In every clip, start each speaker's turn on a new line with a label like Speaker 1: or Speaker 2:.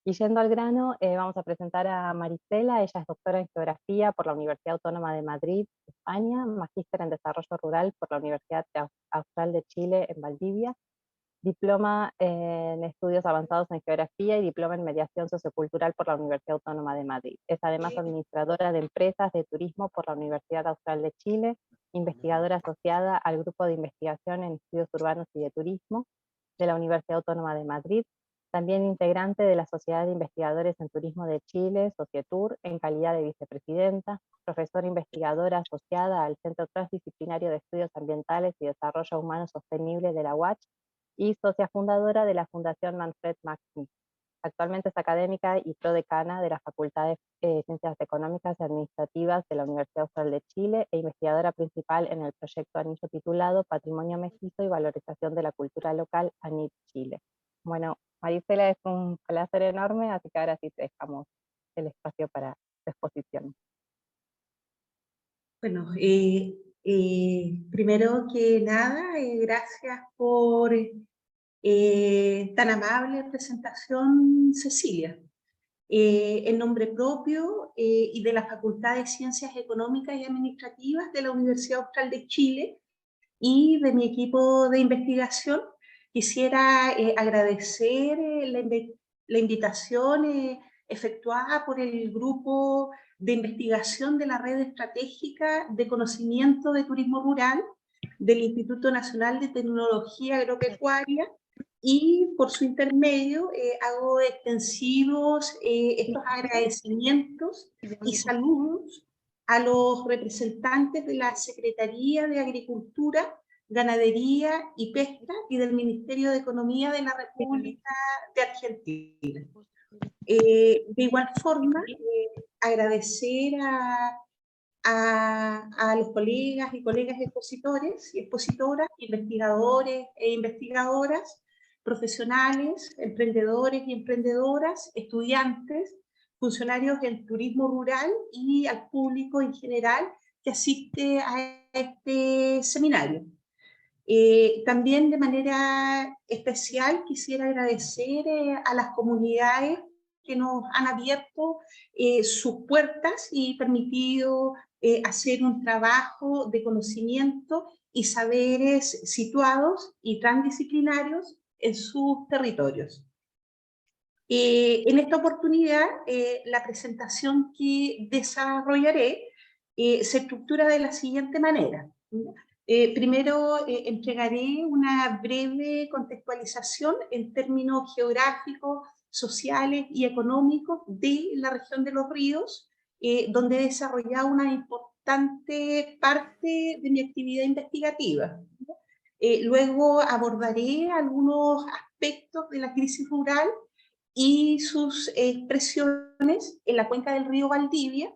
Speaker 1: Y yendo al grano, vamos a presentar a Marisela. Ella es doctora en Geografía por la Universidad Autónoma de Madrid, España, magíster en Desarrollo Rural por la Universidad Austral de Chile en Valdivia, diploma en Estudios Avanzados en Geografía y diploma en Mediación Sociocultural por la Universidad Autónoma de Madrid. Es además administradora de empresas de turismo por la Universidad Austral de Chile, investigadora asociada al Grupo de Investigación en Estudios Urbanos y de Turismo de la Universidad Autónoma de Madrid, también integrante de la Sociedad de Investigadores en Turismo de Chile, Societur, en calidad de vicepresidenta, profesora investigadora asociada al Centro Transdisciplinario de Estudios Ambientales y Desarrollo Humano Sostenible de la UACH y socia fundadora de la Fundación Manfred Max Smith. Actualmente es académica y prodecana de la Facultad de Ciencias Económicas y Administrativas de la Universidad Austral de Chile e investigadora principal en el proyecto anillo titulado Patrimonio Mestizo y Valorización de la Cultura Local, ANIT Chile. Bueno, Marisela, es un placer enorme, así que ahora sí te dejamos el espacio para tu exposición.
Speaker 2: Bueno, primero que nada, gracias por tan amable presentación, Cecilia. En nombre propio y de la Facultad de Ciencias Económicas y Administrativas de la Universidad Austral de Chile y de mi equipo de investigación, quisiera agradecer la invitación efectuada por el grupo de investigación de la Red Estratégica de Conocimiento de Turismo Rural del Instituto Nacional de Tecnología Agropecuaria, y por su intermedio hago extensivos estos agradecimientos y saludos a los representantes de la Secretaría de Agricultura, Ganadería y Pesca y del Ministerio de Economía de la República de Argentina. De igual forma, agradecer a los colegas y colegas expositores y expositoras, investigadores e investigadoras, profesionales, emprendedores y emprendedoras, estudiantes, funcionarios del turismo rural y al público en general que asiste a este seminario. También de manera especial quisiera agradecer a las comunidades que nos han abierto sus puertas y permitido hacer un trabajo de conocimiento y saberes situados y transdisciplinarios en sus territorios. En esta oportunidad, la presentación que desarrollaré se estructura de la siguiente manera. Primero entregaré una breve contextualización en términos geográficos, sociales y económicos de la región de los ríos, donde he desarrollado una importante parte de mi actividad investigativa. Luego abordaré algunos aspectos de la crisis rural y sus expresiones en la cuenca del río Valdivia,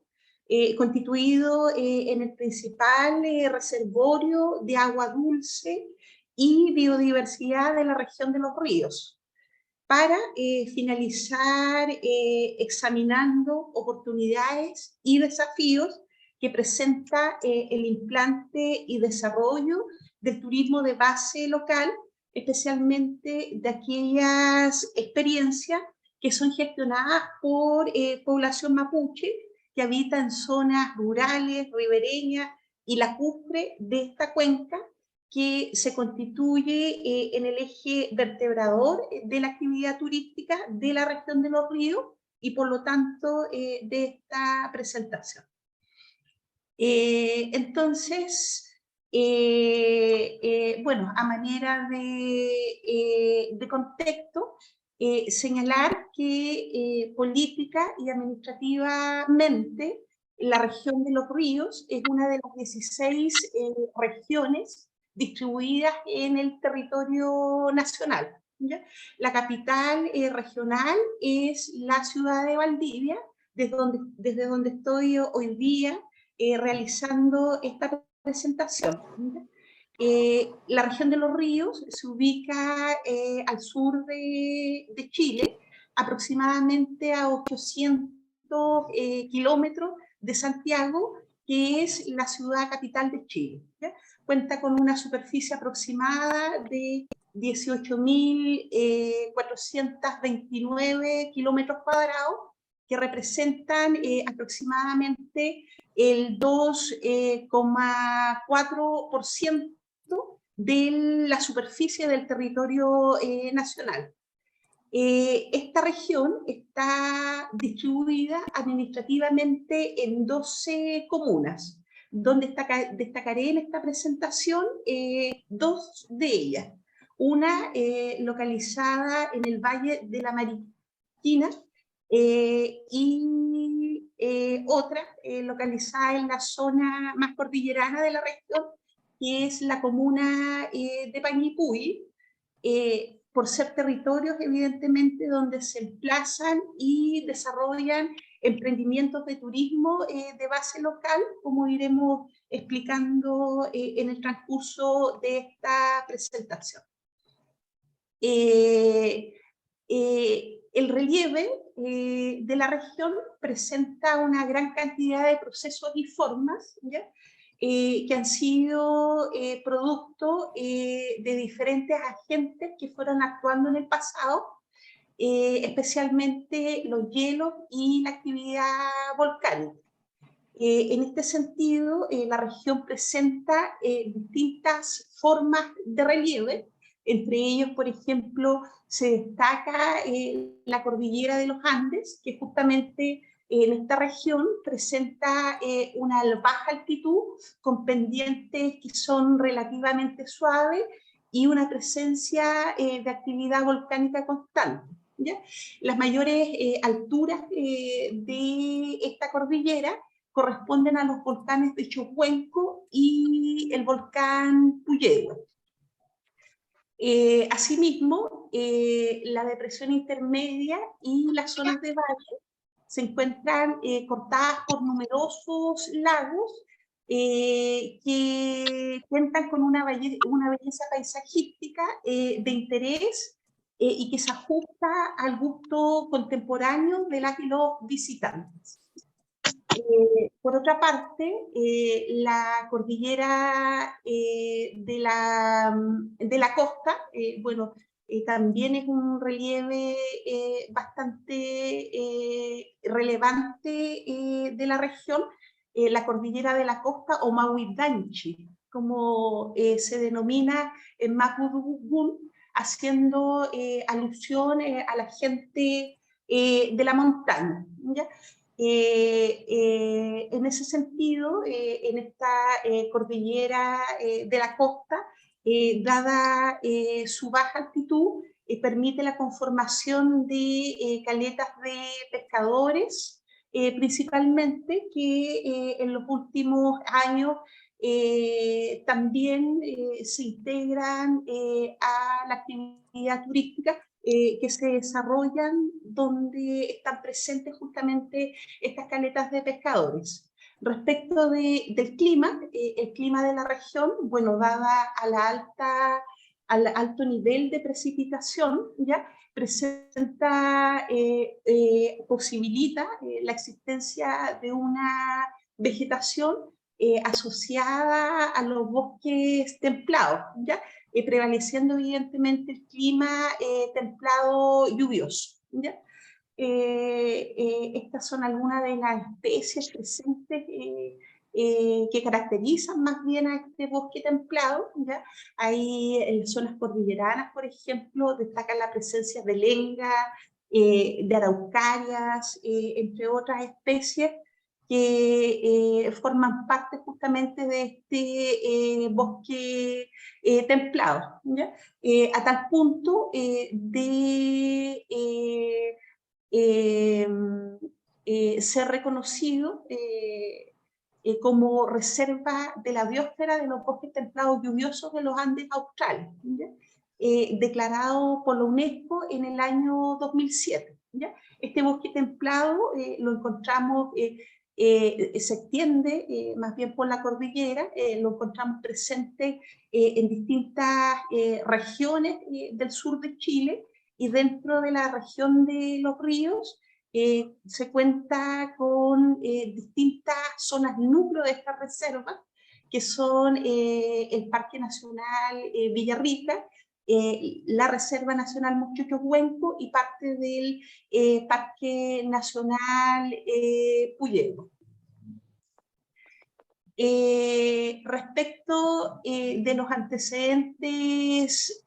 Speaker 2: constituido en el principal reservorio de agua dulce y biodiversidad de la región de los ríos, para finalizar examinando oportunidades y desafíos que presenta el implante y desarrollo del turismo de base local, especialmente de aquellas experiencias que son gestionadas por población mapuche que habita en zonas rurales, ribereñas y lacustre de esta cuenca, que se constituye en el eje vertebrador de la actividad turística de la región de los ríos y por lo tanto de esta presentación. Entonces, bueno, a manera de contexto, señalar que política y administrativamente la región de los ríos es una de las 16 regiones distribuidas en el territorio nacional, ¿ya? La capital regional es la ciudad de Valdivia, desde donde estoy hoy día realizando esta presentación. La región de los ríos se ubica al sur de Chile, aproximadamente a 800 kilómetros de Santiago, que es la ciudad capital de Chile, ¿ya? Cuenta con una superficie aproximada de 18.429 kilómetros cuadrados, que representan aproximadamente el 2,4% de la superficie del territorio nacional. Esta región está distribuida administrativamente en 12 comunas, donde destacaré en esta presentación dos de ellas. Una localizada en el Valle de la Mariquina y otra localizada en la zona más cordillerana de la región, que es la comuna de Panguipulli, por ser territorios evidentemente donde se emplazan y desarrollan emprendimientos de turismo de base local, como iremos explicando en el transcurso de esta presentación. El relieve de la región presenta una gran cantidad de procesos y formas, ¿ya? Que han sido producto de diferentes agentes que fueron actuando en el pasado, especialmente los hielos y la actividad volcánica. En este sentido, la región presenta distintas formas de relieve. Entre ellos, por ejemplo, se destaca la cordillera de los Andes, que justamente en esta región presenta una baja altitud con pendientes que son relativamente suaves y una presencia de actividad volcánica constante, ¿ya? Las mayores alturas de esta cordillera corresponden a los volcanes de Chocuenco y el volcán Puyehue. Asimismo, la depresión intermedia y las zonas de valle se encuentran cortadas por numerosos lagos que cuentan con una belleza paisajística de interés y que se ajusta al gusto contemporáneo de las y los visitantes. Por otra parte, la cordillera de la costa, bueno, también es un relieve bastante relevante de la región, la cordillera de la costa o Mahuidanchi, como se denomina en Mapudungun, haciendo alusión a la gente de la montaña, ¿ya? En ese sentido, en esta cordillera de la costa, dada su baja altitud, permite la conformación de caletas de pescadores, principalmente que en los últimos años también se integran a la actividad turística que se desarrollan donde están presentes justamente estas caletas de pescadores. Respecto del clima, el clima de la región, bueno, dada al alto nivel de precipitación, ¿ya? Presenta, posibilita la existencia de una vegetación asociada a los bosques templados, ¿ya? Prevaleciendo evidentemente el clima templado lluvioso, ¿ya? Estas son algunas de las especies presentes que caracterizan más bien a este bosque templado, ¿ya? Hay en zonas cordilleranas, por ejemplo, destaca la presencia de lenga, de araucarias, entre otras especies que forman parte justamente de este bosque templado, ¿ya? A tal punto de ser reconocido como reserva de la biosfera de los bosques templados lluviosos de los Andes australes, ¿ya? Declarado por la UNESCO en el año 2007. ¿Ya? Este bosque templado lo encontramos, se extiende más bien por la cordillera, lo encontramos presente en distintas regiones del sur de Chile, y dentro de la región de los ríos se cuenta con distintas zonas núcleo de esta reserva, que son el Parque Nacional Villarrica, la Reserva Nacional Mochocho-Huenco y parte del Parque Nacional Puyehue. Respecto de los antecedentes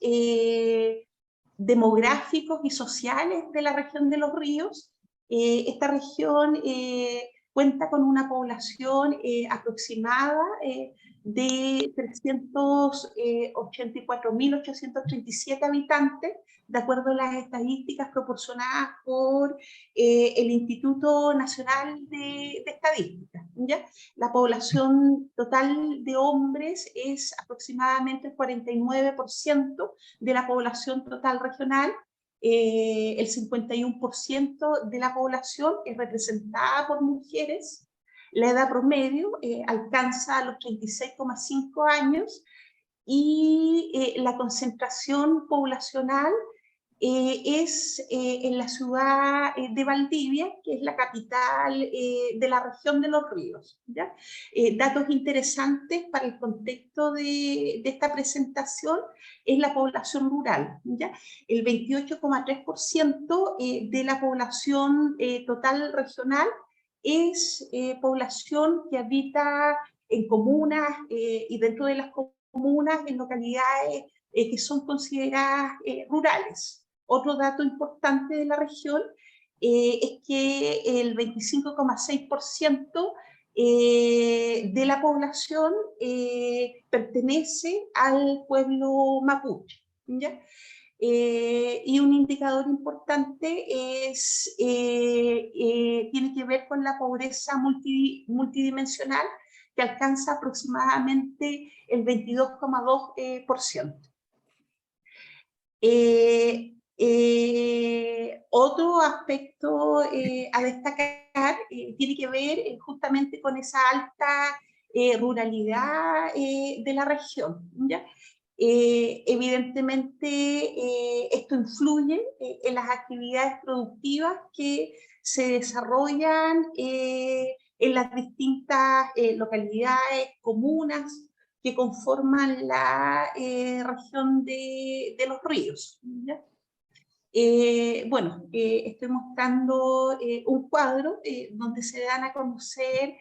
Speaker 2: demográficos y sociales de la región de Los Ríos, esta región cuenta con una población aproximada de 384.837 habitantes, de acuerdo a las estadísticas proporcionadas por el Instituto Nacional de Estadística, ¿ya? La población total de hombres es aproximadamente el 49% de la población total regional. El 51% de la población es representada por mujeres. La edad promedio alcanza los 36,5 años y la concentración poblacional es en la ciudad de Valdivia, que es la capital de la región de Los Ríos, ¿ya? Datos interesantes para el contexto de esta presentación es la población rural, ¿ya? El 28,3% de la población total regional es población que habita en comunas y dentro de las comunas en localidades que son consideradas rurales. Otro dato importante de la región es que el 25,6% de la población pertenece al pueblo mapuche, ¿ya? Y un indicador importante tiene que ver con la pobreza multidimensional, que alcanza aproximadamente el 22,2%. Otro aspecto a destacar tiene que ver justamente con esa alta ruralidad de la región, ¿ya? Evidentemente esto influye en las actividades productivas que se desarrollan en las distintas localidades, comunas que conforman la región de Los Ríos, ¿ya? Bueno, estoy mostrando un cuadro donde se dan a conocer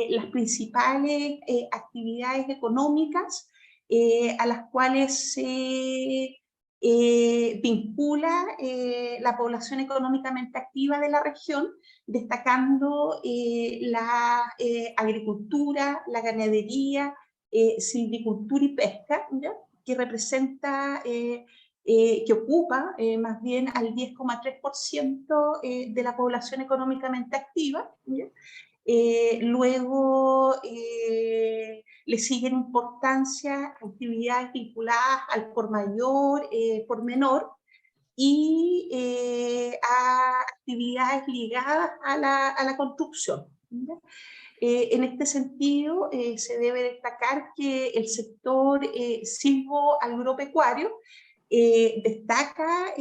Speaker 2: las principales actividades económicas a las cuales se vincula la población económicamente activa de la región, destacando la agricultura, la ganadería, silvicultura y pesca, ¿ya? Que representa que ocupa más bien al 10,3% de la población económicamente activa, ¿ya? Luego le siguen importancia actividades vinculadas al por mayor, por menor, y a actividades ligadas a la construcción, ¿ya? En este sentido, se debe destacar que el sector silvo-agropecuario destaca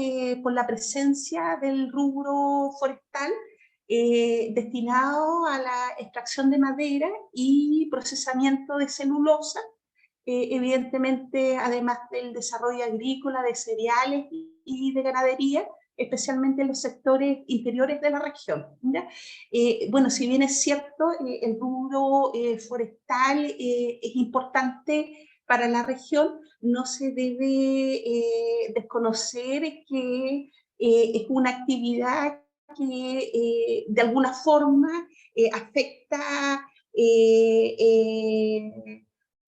Speaker 2: por la presencia del rubro forestal destinado a la extracción de madera y procesamiento de celulosa, evidentemente además del desarrollo agrícola, de cereales y de ganadería, especialmente en los sectores interiores de la región, ¿ya? Bueno, si bien es cierto, el rubro forestal es importante para la región, no se debe desconocer que es una actividad que de alguna forma afecta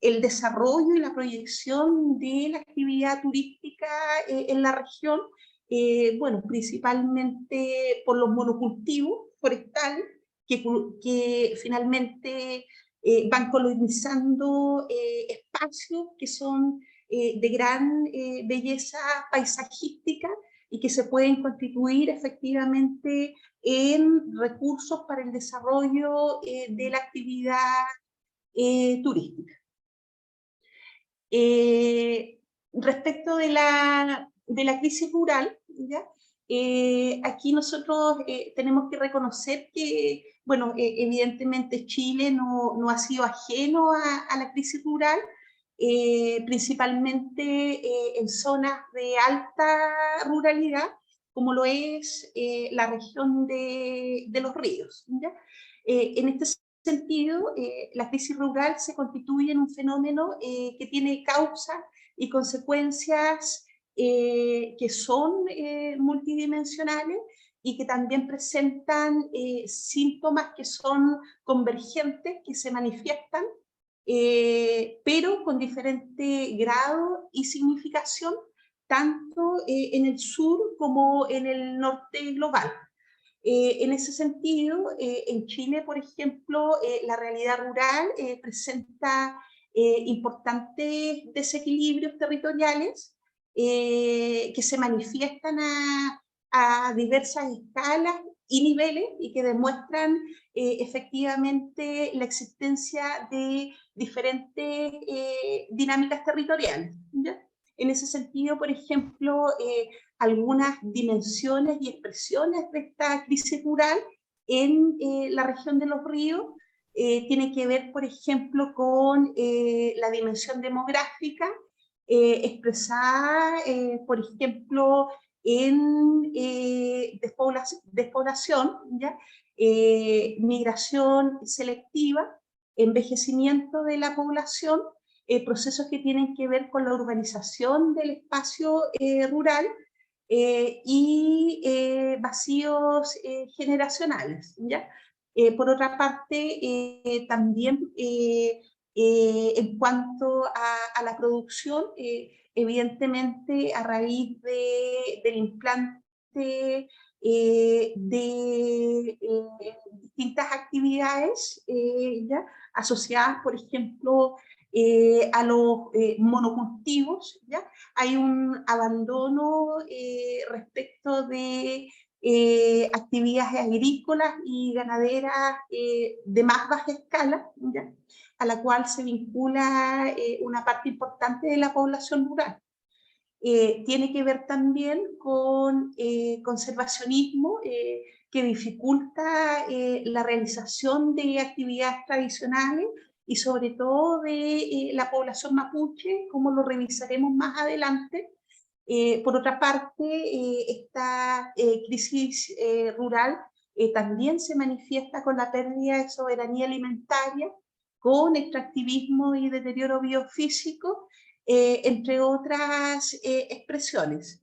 Speaker 2: el desarrollo y la proyección de la actividad turística en la región, bueno, principalmente por los monocultivos forestales que finalmente van colonizando espacios que son de gran belleza paisajística y que se pueden constituir efectivamente en recursos para el desarrollo de la actividad turística. Respecto de la crisis rural, ¿ya? Aquí nosotros tenemos que reconocer que, bueno, evidentemente Chile no ha sido ajeno a la crisis rural. principalmente en zonas de alta ruralidad, como lo es la región de los ríos, ¿ya? En este sentido, la crisis rural se constituye en un fenómeno que tiene causas y consecuencias que son multidimensionales y que también presentan síntomas que son convergentes, que se manifiestan, pero con diferente grado y significación, tanto en el sur como en el norte global. En ese sentido, en Chile, por ejemplo, la realidad rural presenta importantes desequilibrios territoriales que se manifiestan a diversas escalas y niveles y que demuestran efectivamente la existencia de diferentes dinámicas territoriales, ¿ya? En ese sentido, por ejemplo, algunas dimensiones y expresiones de esta crisis rural en la región de los ríos tiene que ver, por ejemplo, con la dimensión demográfica expresada, por ejemplo, en despoblación, ¿ya? Migración selectiva, envejecimiento de la población, procesos que tienen que ver con la urbanización del espacio rural y vacíos generacionales, ¿ya? Por otra parte, también en cuanto a la producción, evidentemente a raíz del implante de distintas actividades ¿ya? Asociadas, por ejemplo, a los monocultivos, ¿ya? Hay un abandono respecto de actividades agrícolas y ganaderas de más baja escala, ¿ya? A la cual se vincula una parte importante de la población rural. Tiene que ver también con conservacionismo que dificulta la realización de actividades tradicionales y sobre todo de la población mapuche, como lo revisaremos más adelante. Por otra parte, esta crisis rural también se manifiesta con la pérdida de soberanía alimentaria, con extractivismo y deterioro biofísico, entre otras expresiones,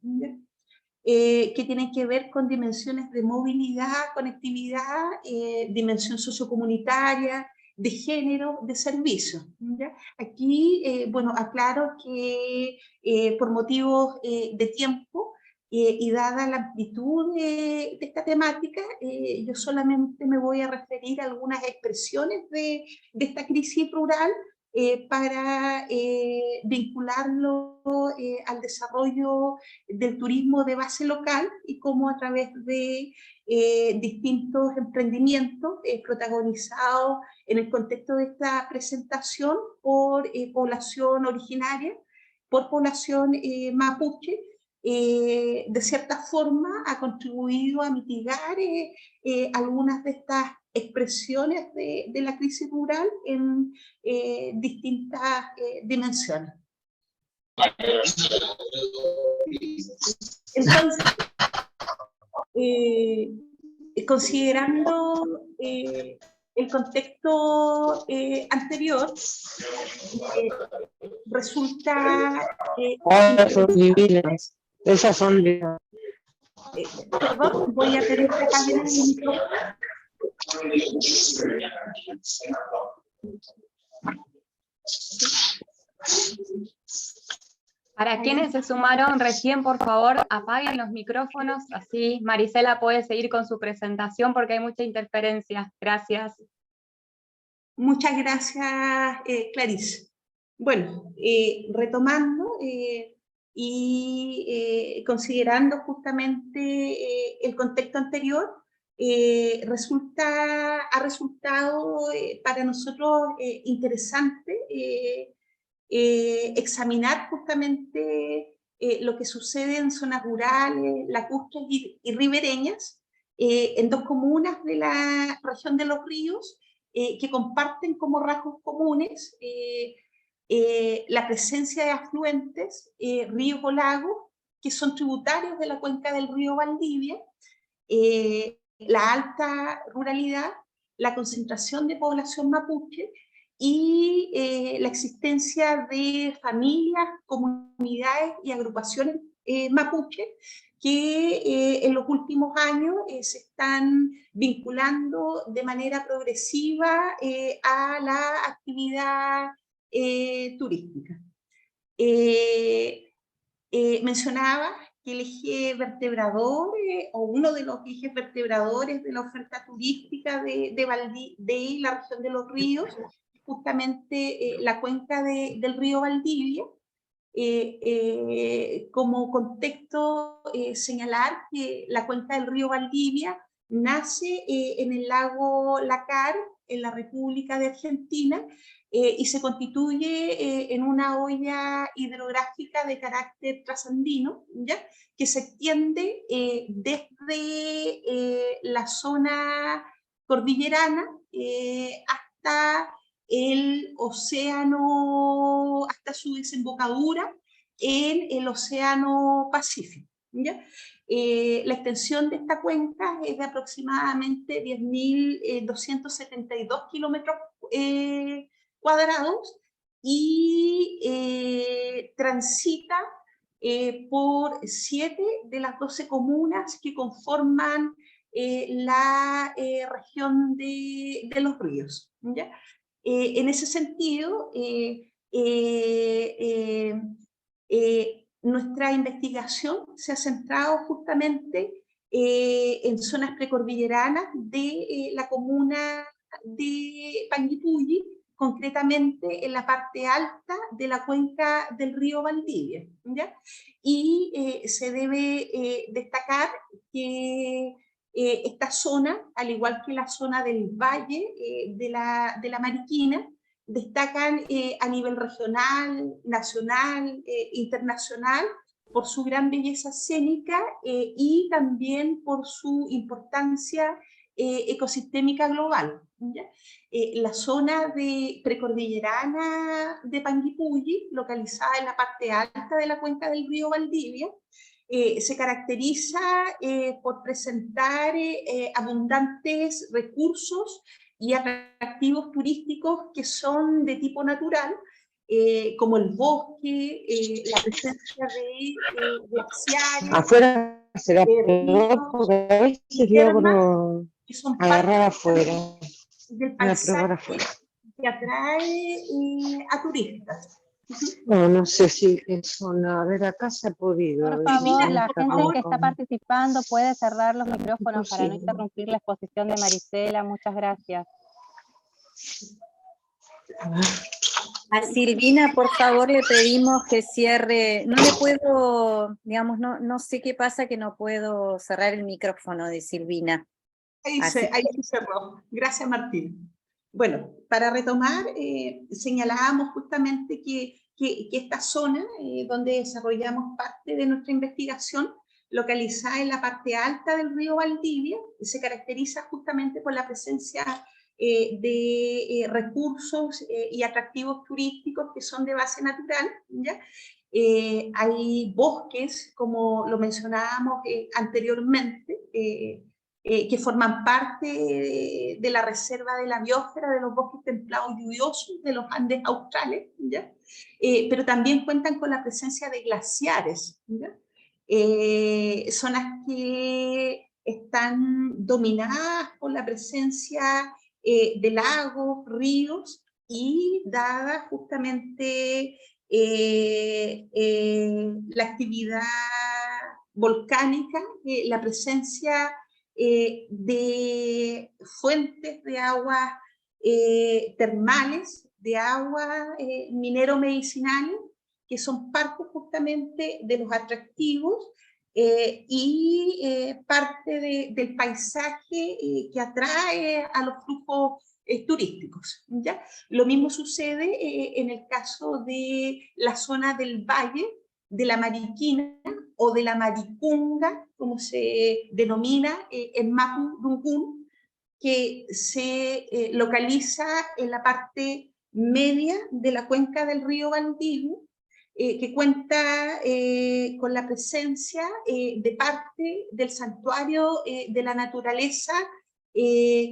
Speaker 2: que tienen que ver con dimensiones de movilidad, conectividad, dimensión sociocomunitaria, de género, de servicio, ¿ya? Aquí, bueno, aclaro que por motivos de tiempo y dada la amplitud de esta temática, yo solamente me voy a referir a algunas expresiones de esta crisis rural para vincularlo al desarrollo del turismo de base local y cómo a través de distintos emprendimientos protagonizados en el contexto de esta presentación por población originaria, por población mapuche, de cierta forma ha contribuido a mitigar algunas de estas expresiones de la crisis rural en distintas dimensiones. Entonces, considerando el contexto anterior, resulta...
Speaker 3: son divinas. Esas son divinas.
Speaker 2: Perdón, voy a tener que apagar el micrófono.
Speaker 4: Para quienes se sumaron recién, por favor, apaguen los micrófonos, así Marisela puede seguir con su presentación porque hay mucha interferencia. Gracias.
Speaker 2: Muchas gracias, Clarice. Bueno, retomando y considerando justamente el contexto anterior, ha resultado para nosotros interesante examinar justamente lo que sucede en zonas rurales, lacustres y ribereñas, en dos comunas de la región de los ríos, que comparten como rasgos comunes la presencia de afluentes, ríos o lagos, que son tributarios de la cuenca del río Valdivia, la alta ruralidad, la concentración de población mapuche y la existencia de familias, comunidades y agrupaciones mapuche que en los últimos años se están vinculando de manera progresiva a la actividad turística. Mencionaba que el eje vertebrador, o uno de los ejes vertebradores de la oferta turística de la región de los ríos, justamente la cuenca del río Valdivia. Como contexto, señalar que la cuenca del río Valdivia nace en el lago Lácar, en la República de Argentina, y se constituye en una olla hidrográfica de carácter trasandino, ¿ya? Que se extiende desde la zona cordillerana hasta el océano, hasta su desembocadura en el océano Pacífico, ¿ya? La extensión de esta cuenca es de aproximadamente 10.272 kilómetros cuadrados y transita por 7 de las 12 comunas que conforman la región de los ríos, ¿ya? En ese sentido, nuestra investigación se ha centrado justamente en zonas precordilleranas de la comuna de Panguipulli, concretamente en la parte alta de la cuenca del río Valdivia, ¿ya? Y se debe destacar que esta zona, al igual que la zona del valle de la Mariquina, destacan a nivel regional, nacional, internacional, por su gran belleza escénica y también por su importancia ecosistémica global, ¿ya? La zona precordillerana de Panguipulli, localizada en la parte alta de la cuenca del río Valdivia, se caracteriza por presentar abundantes recursos y atractivos turísticos que son de tipo natural, como el bosque, la presencia de glaciares,
Speaker 3: Afuera será peor porque a veces logro
Speaker 2: que son
Speaker 3: agarrar afuera.
Speaker 2: del
Speaker 3: Voy a probar
Speaker 2: paisaje
Speaker 3: afuera.
Speaker 2: que atrae a turistas.
Speaker 3: No, no sé si eso, no. A ver, acá se ha podido.
Speaker 1: Por
Speaker 3: a ver si
Speaker 1: favor,
Speaker 3: se
Speaker 1: la
Speaker 3: nota
Speaker 1: gente
Speaker 3: como
Speaker 1: que está
Speaker 3: con-
Speaker 1: participando puede cerrar los micrófonos para no
Speaker 3: Imposible.
Speaker 1: interrumpir la exposición de Marisela. Muchas gracias.
Speaker 3: A ver.
Speaker 5: A Silvina, por favor, le pedimos que cierre. No le puedo, digamos, no sé qué pasa que no puedo cerrar el micrófono de Silvina.
Speaker 2: Ahí se cerró. Gracias, Martín. Bueno, para retomar, señalábamos justamente que esta zona donde desarrollamos parte de nuestra investigación, localizada en la parte alta del río Valdivia, se caracteriza justamente por la presencia de recursos y atractivos turísticos que son de base natural, ¿ya? Hay bosques, como lo mencionábamos anteriormente, que forman parte de la reserva de la biosfera de los bosques templados lluviosos de los Andes australes, ¿ya? Pero también cuentan con la presencia de glaciares, ¿ya? Zonas que están dominadas por la presencia de lagos, ríos, y dada justamente la actividad volcánica, la presencia de fuentes de aguas termales, de agua minero-medicinales, que son parte justamente de los atractivos y parte del paisaje que atrae a los flujos turísticos, ¿ya? Lo mismo sucede en el caso de la zona del valle, de la Mariquina o de la Maricunga, como se denomina en Mapu Dungun, que se localiza en la parte media de la cuenca del río Valdivia, que cuenta con la presencia de parte del Santuario de la Naturaleza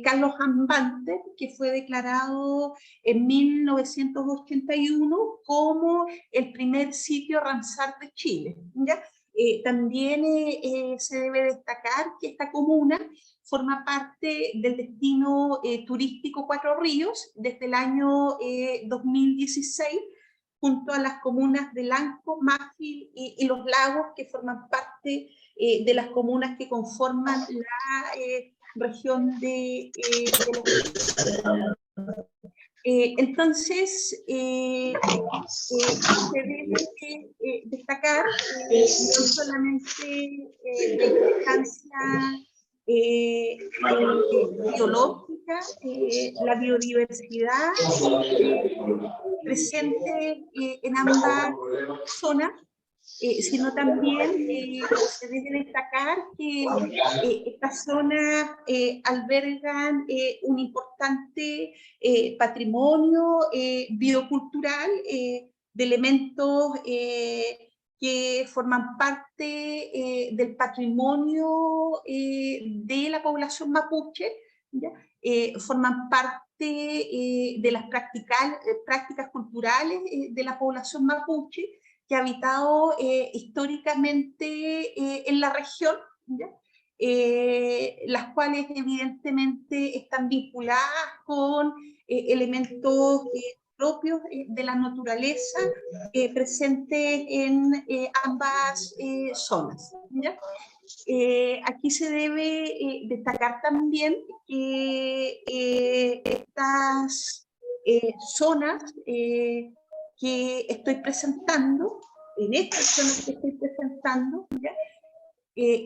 Speaker 2: Carlos Ambante, que fue declarado en 1981 como el primer sitio Ramsar de Chile, ¿ya? También se debe destacar que esta comuna forma parte del destino turístico Cuatro Ríos desde el año 2016, junto a las comunas de Lanco, Mafil y Los Lagos, que forman parte de las comunas que conforman la región de entonces, se debe destacar no solamente la importancia biológica, la biodiversidad presente en ambas zonas, sino también se debe destacar que estas zonas albergan un importante patrimonio biocultural de elementos que forman parte del patrimonio de la población mapuche, ¿ya? Forman parte de las prácticas culturales de la población mapuche, que ha habitado históricamente en la región, ¿ya? Las cuales evidentemente están vinculadas con elementos propios de la naturaleza presentes en ambas zonas, ¿ya? Aquí se debe destacar también que estas zonas que estoy presentando, en estas zonas que estoy presentando, ¿ya?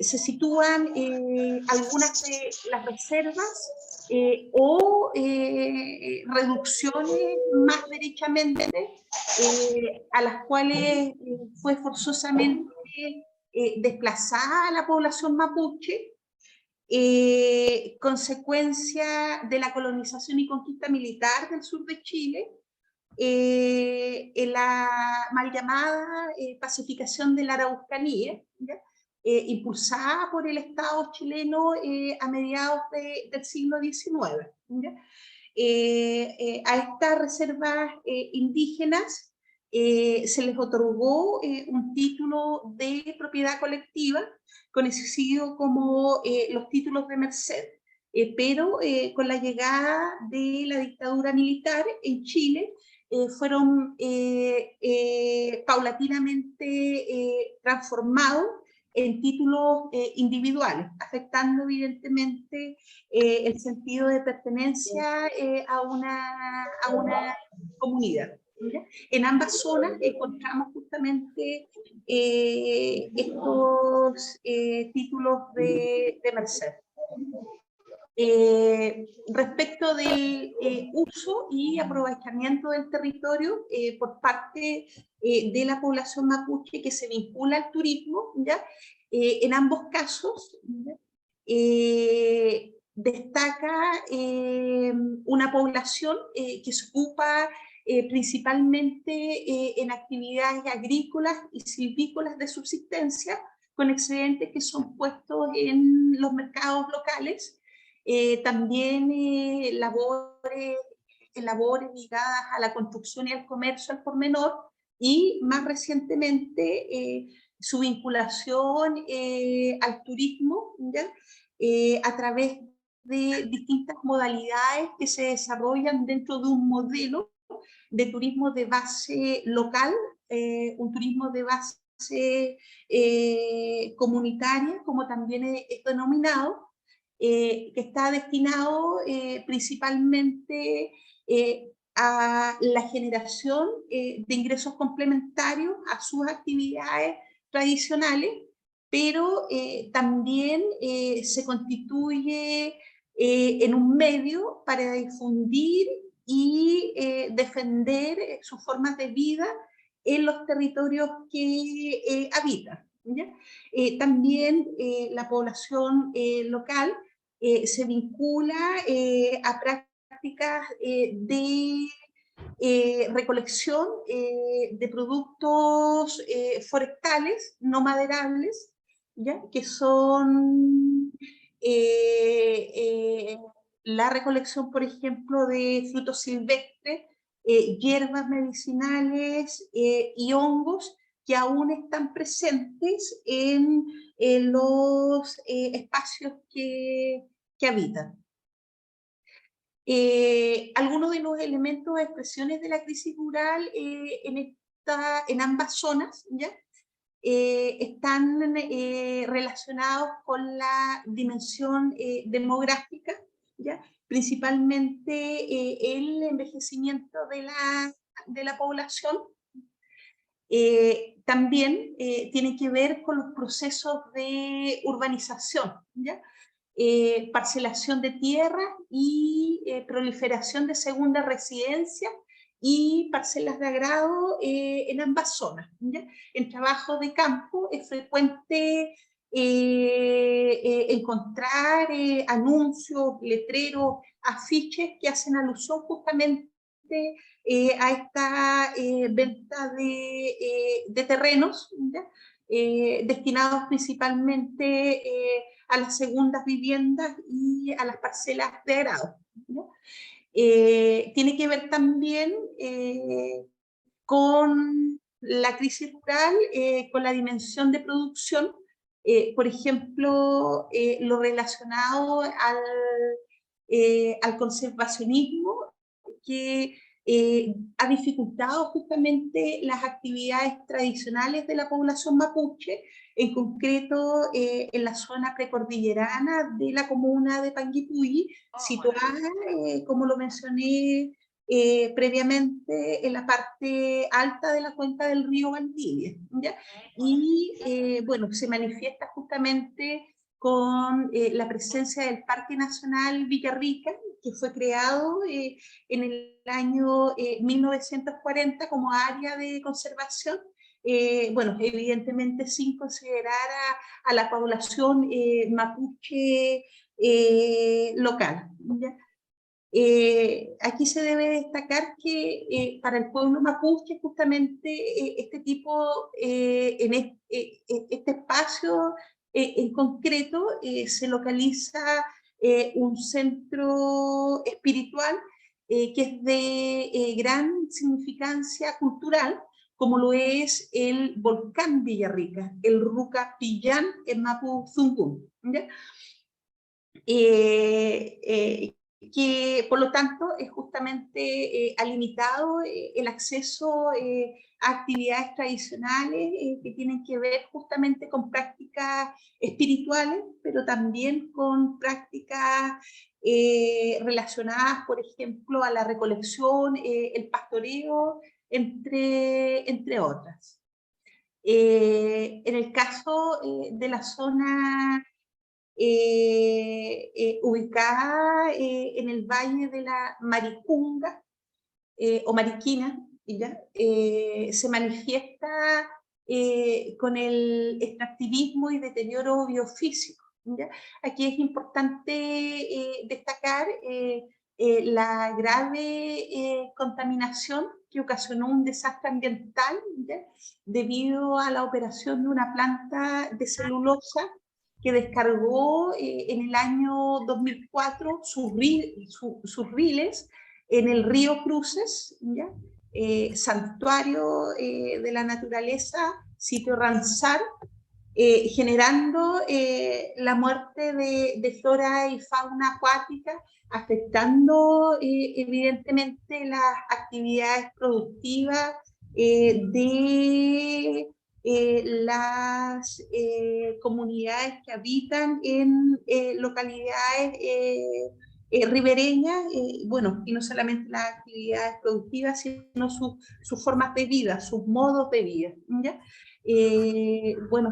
Speaker 2: Se sitúan algunas de las reservas o reducciones más derechamente a las cuales fue forzosamente desplazada la población mapuche, consecuencia de la colonización y conquista militar del sur de Chile, en la mal llamada pacificación de la Araucanía, ¿ya? Impulsada por el Estado chileno a mediados del siglo XIX. ¿Ya? A estas reservas indígenas se les otorgó un título de propiedad colectiva, conocido como los títulos de merced, pero con la llegada de la dictadura militar en Chile, fueron paulatinamente transformados en títulos individuales, afectando evidentemente el sentido de pertenencia a una comunidad. ¿Ya? En ambas zonas encontramos justamente estos títulos de merced. Respecto del uso y aprovechamiento del territorio por parte de la población mapuche que se vincula al turismo, ¿ya? En ambos casos destaca una población que se ocupa principalmente en actividades agrícolas y silvícolas de subsistencia, con excedentes que son puestos en los mercados locales. También labores ligadas a la construcción y al comercio al por menor, y más recientemente su vinculación al turismo, ¿ya? A través de distintas modalidades que se desarrollan dentro de un modelo de turismo de base local, un turismo de base comunitaria, como también es denominado, que está destinado principalmente a la generación de ingresos complementarios a sus actividades tradicionales, pero también se constituye en un medio para difundir y defender sus formas de vida en los territorios que habitan, ¿ya? También la población local se vincula a prácticas de recolección de productos forestales no maderables, ¿ya? Que son la recolección, por ejemplo, de frutos silvestres, hierbas medicinales y hongos que aún están presentes en los espacios que habitan. Algunos de los elementos o expresiones de la crisis rural en ambas zonas, ¿ya? Están relacionados con la dimensión demográfica, ¿ya? Principalmente el envejecimiento de la población. También tiene que ver con los procesos de urbanización, ¿ya? Parcelación de tierra y proliferación de segunda residencia y parcelas de agrado en ambas zonas, ¿ya? En trabajo de campo es frecuente encontrar anuncios, letreros, afiches que hacen alusión justamente a esta venta de terrenos, ¿ya? Destinados principalmente a las segundas viviendas y a las parcelas de agrado, ¿no? Tiene que ver también con la crisis rural, con la dimensión de producción, por ejemplo, lo relacionado al conservacionismo, que ha dificultado justamente las actividades tradicionales de la población mapuche, en concreto en la zona precordillerana de la comuna de Panguipulli, situada, como lo mencioné previamente, en la parte alta de la cuenca del río Valdivia, ¿ya? Y bueno, se manifiesta justamente con la presencia del Parque Nacional Villarrica, que fue creado en el año 1940 como área de conservación, bueno, evidentemente sin considerar a la población mapuche local, ¿ya? Aquí se debe destacar que para el pueblo mapuche justamente este tipo, este espacio en concreto se localiza un centro espiritual que es de gran significancia cultural, como lo es el volcán Villarrica, el Rucapillán en Mapu Zungún, ¿ya? Que por lo tanto justamente ha limitado el acceso a actividades tradicionales que tienen que ver justamente con prácticas espirituales, pero también con prácticas relacionadas, por ejemplo, a la recolección, el pastoreo, entre otras. En el caso de la zona ubicada en el valle de la Maricunga o Mariquina, ¿ya? Se manifiesta con el extractivismo y deterioro biofísico, ¿ya? Aquí es importante destacar la grave contaminación que ocasionó un desastre ambiental, ¿ya? Debido a la operación de una planta de celulosa que descargó en el año 2004 sus riles en el río Cruces, ¿ya? Santuario de la naturaleza, sitio Ramsar, generando la muerte de flora y fauna acuática, afectando evidentemente las actividades productivas de las comunidades que habitan en localidades ribereñas, bueno, y no solamente las actividades productivas, sino sus formas de vida, sus modos de vida, ¿ya? Bueno,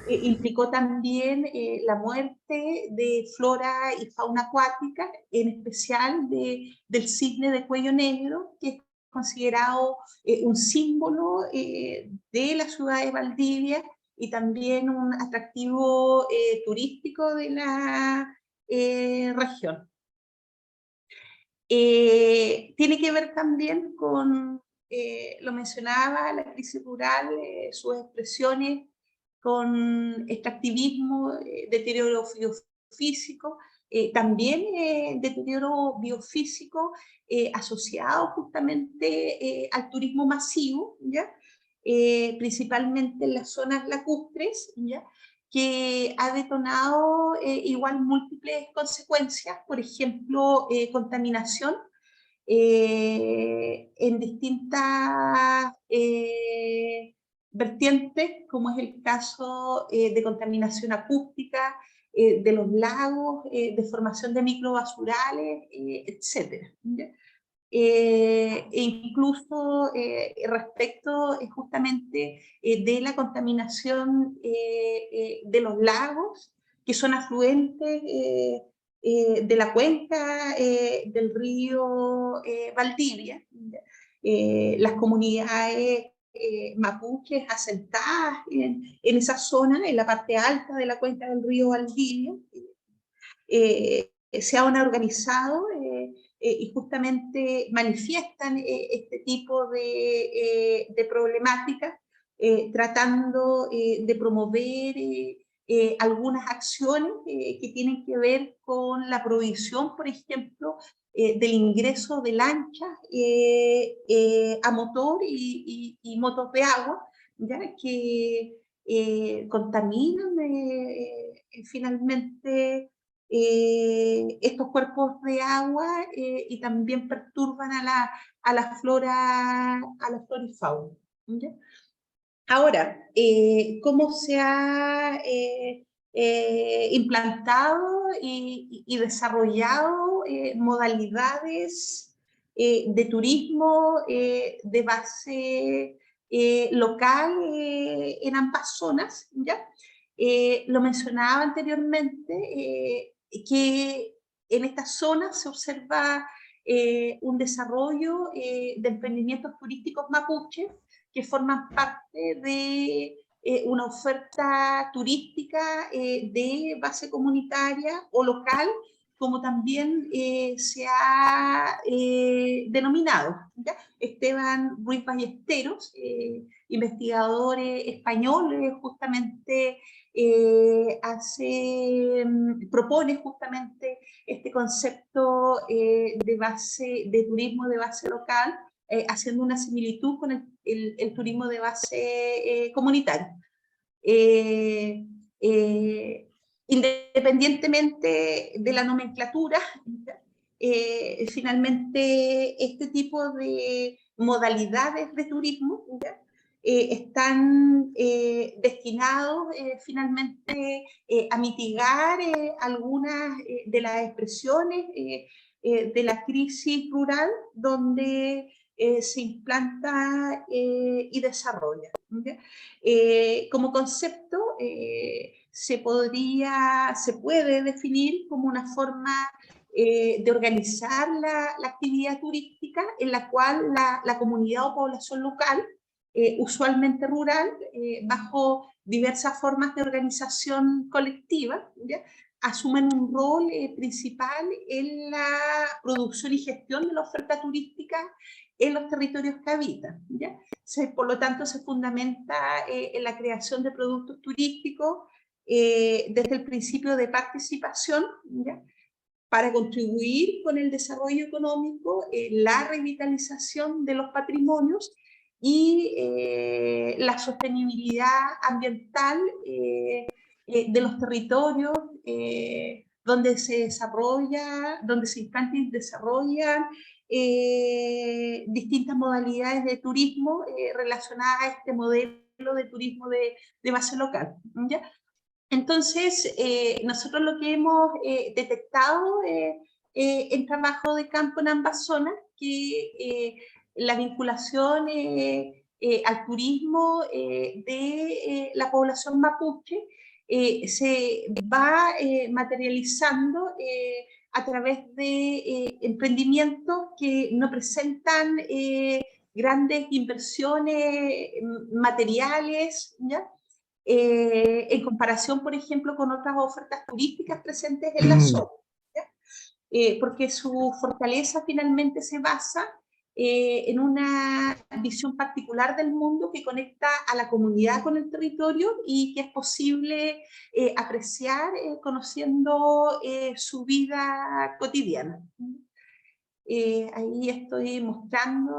Speaker 2: implicó también la muerte de flora y fauna acuática, en especial del cisne de cuello negro, que es considerado un símbolo de la ciudad de Valdivia y también un atractivo turístico de la región. Tiene que ver también con, lo mencionaba, la crisis rural, sus expresiones con extractivismo, deterioro biofísico, también deterioro biofísico asociado justamente al turismo masivo, ¿ya? Principalmente en las zonas lacustres, ¿ya? Que ha detonado igual múltiples consecuencias, por ejemplo, contaminación en distintas vertientes, como es el caso de contaminación acústica, de los lagos, de formación de microbasurales, etc. E incluso respecto justamente de la contaminación de los lagos, que son afluentes de la cuenca del río Valdivia. Las comunidades mapuches asentadas en esa zona, en la parte alta de la cuenca del río Valdivia, se han organizado y justamente manifiestan este tipo de problemáticas, tratando de promover algunas acciones que tienen que ver con la provisión, por ejemplo, del ingreso de lanchas a motor y motos de agua, ¿ya? Que contaminan finalmente estos cuerpos de agua y también perturban a la flora y fauna, ¿ya? Ahora, ¿cómo se ha implantado y desarrollado modalidades de turismo de base local en ambas zonas? ¿Ya? Lo mencionaba anteriormente, que en estas zonas se observa un desarrollo de emprendimientos turísticos mapuches que forman parte de una oferta turística de base comunitaria o local, como también se ha denominado, ¿ya? Esteban Ruiz Ballesteros, investigador español, justamente propone justamente este concepto de turismo de base local, haciendo una similitud con el turismo de base comunitario. Independientemente de la nomenclatura, finalmente este tipo de modalidades de turismo están destinados finalmente a mitigar algunas de las expresiones de la crisis rural donde se implanta y desarrolla. Como concepto se puede definir como una forma de organizar la actividad turística en la cual la comunidad o población local, usualmente rural, bajo diversas formas de organización colectiva, ¿ya? Asumen un rol principal en la producción y gestión de la oferta turística en los territorios que habitan, ¿ya? Por lo tanto, se fundamenta en la creación de productos turísticos desde el principio de participación, ¿ya? Para contribuir con el desarrollo económico, la revitalización de los patrimonios y la sostenibilidad ambiental de los territorios donde se implantan y desarrollan distintas modalidades de turismo relacionadas a este modelo de turismo de base local, ¿ya? Entonces, nosotros lo que hemos detectado en trabajo de campo en ambas zonas, que la vinculación al turismo de la población mapuche se va materializando a través de emprendimientos que no presentan grandes inversiones materiales, ¿ya? En comparación, por ejemplo, con otras ofertas turísticas presentes en la zona, ¿ya? porque su fortaleza finalmente se basa en una visión particular del mundo que conecta a la comunidad con el territorio y que es posible apreciar conociendo su vida cotidiana. Ahí estoy mostrando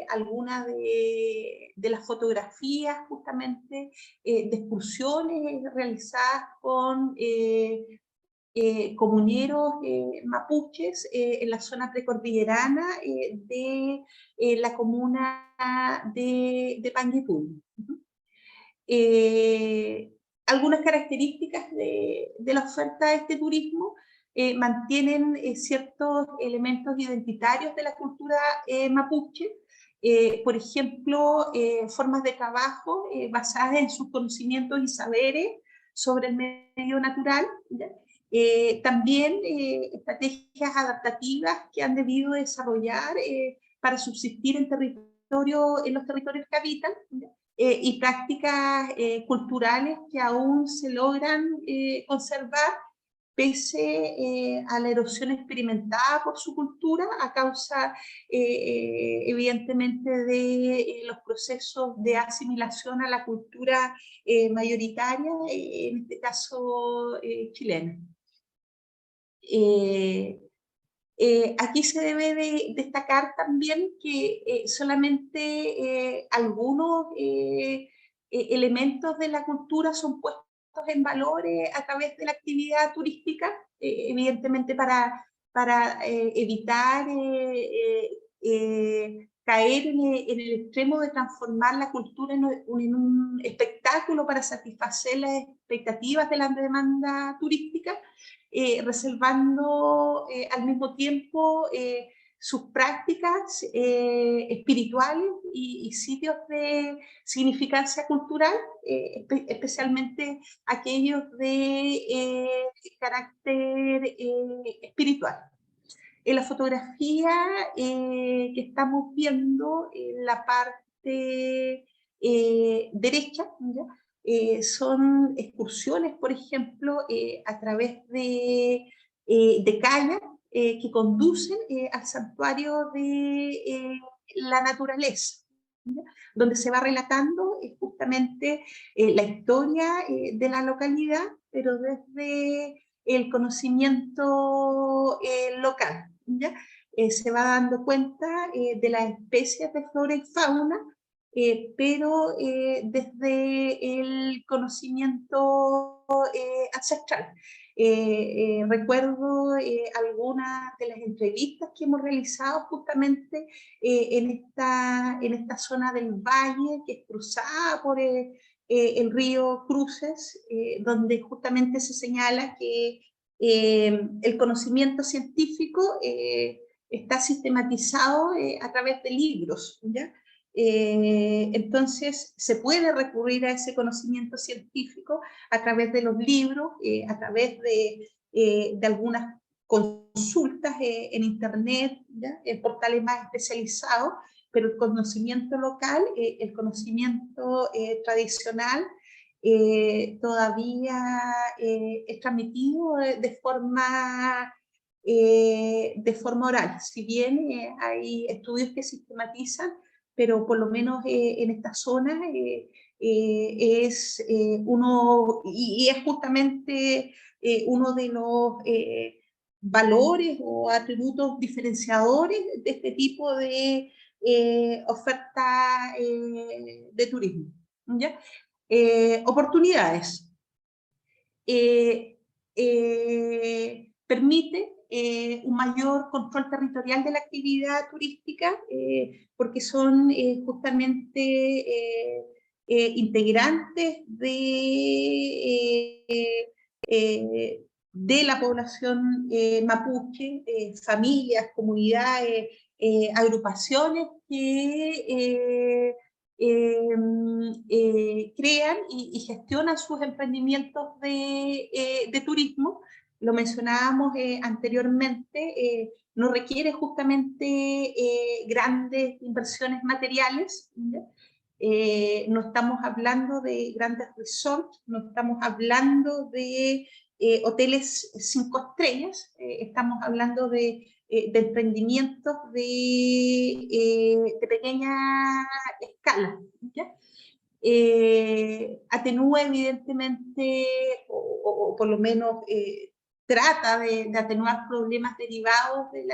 Speaker 2: algunas de las fotografías justamente de excursiones realizadas con comuneros mapuches en la zona precordillerana de la comuna de Panguipulli. Algunas características de la oferta de este turismo mantienen ciertos elementos identitarios de la cultura mapuche, por ejemplo, formas de trabajo basadas en sus conocimientos y saberes sobre el medio natural, ¿ya? También estrategias adaptativas que han debido desarrollar para subsistir en los territorios que habitan, ¿ya? Y prácticas culturales que aún se logran conservar pese a la erosión experimentada por su cultura a causa evidentemente de los procesos de asimilación a la cultura mayoritaria, en este caso chilena. Aquí se debe de destacar también que solamente algunos elementos de la cultura son puestos en valor a través de la actividad turística, evidentemente para evitar caer en el extremo de transformar la cultura en un espectáculo para satisfacer las expectativas de la demanda turística, reservando al mismo tiempo sus prácticas espirituales y sitios de significancia cultural, especialmente aquellos de carácter espiritual. En la fotografía que estamos viendo, en la parte derecha, ¿ya? Son excursiones, por ejemplo, a través de kayak que conducen al santuario de la naturaleza, ¿ya? Donde se va relatando justamente la historia de la localidad, pero desde el conocimiento local, ¿ya? Se va dando cuenta de las especies de flora y fauna, pero desde el conocimiento ancestral. Recuerdo algunas de las entrevistas que hemos realizado justamente en esta zona del valle, que es cruzada por el río Cruces, donde justamente se señala que el conocimiento científico está sistematizado a través de libros, ¿ya? Entonces se puede recurrir a ese conocimiento científico a través de los libros, a través de algunas consultas en internet, ¿ya? En portales más especializados, pero el conocimiento local, el conocimiento tradicional, todavía es transmitido de forma oral. Si bien hay estudios que sistematizan, pero por lo menos en esta zona es uno, y es justamente uno de los valores o atributos diferenciadores de este tipo de oferta de turismo, ¿ya? Oportunidades. Permite un mayor control territorial de la actividad turística porque son justamente integrantes de la población mapuche, familias, comunidades, agrupaciones que crean y gestionan sus emprendimientos de turismo. Lo mencionábamos anteriormente, no requiere justamente grandes inversiones materiales, no estamos hablando de grandes resorts, no estamos hablando de hoteles 5 estrellas, estamos hablando de emprendimientos de pequeña escala, ¿ya? Atenúa evidentemente, o por lo menos trata de atenuar problemas derivados de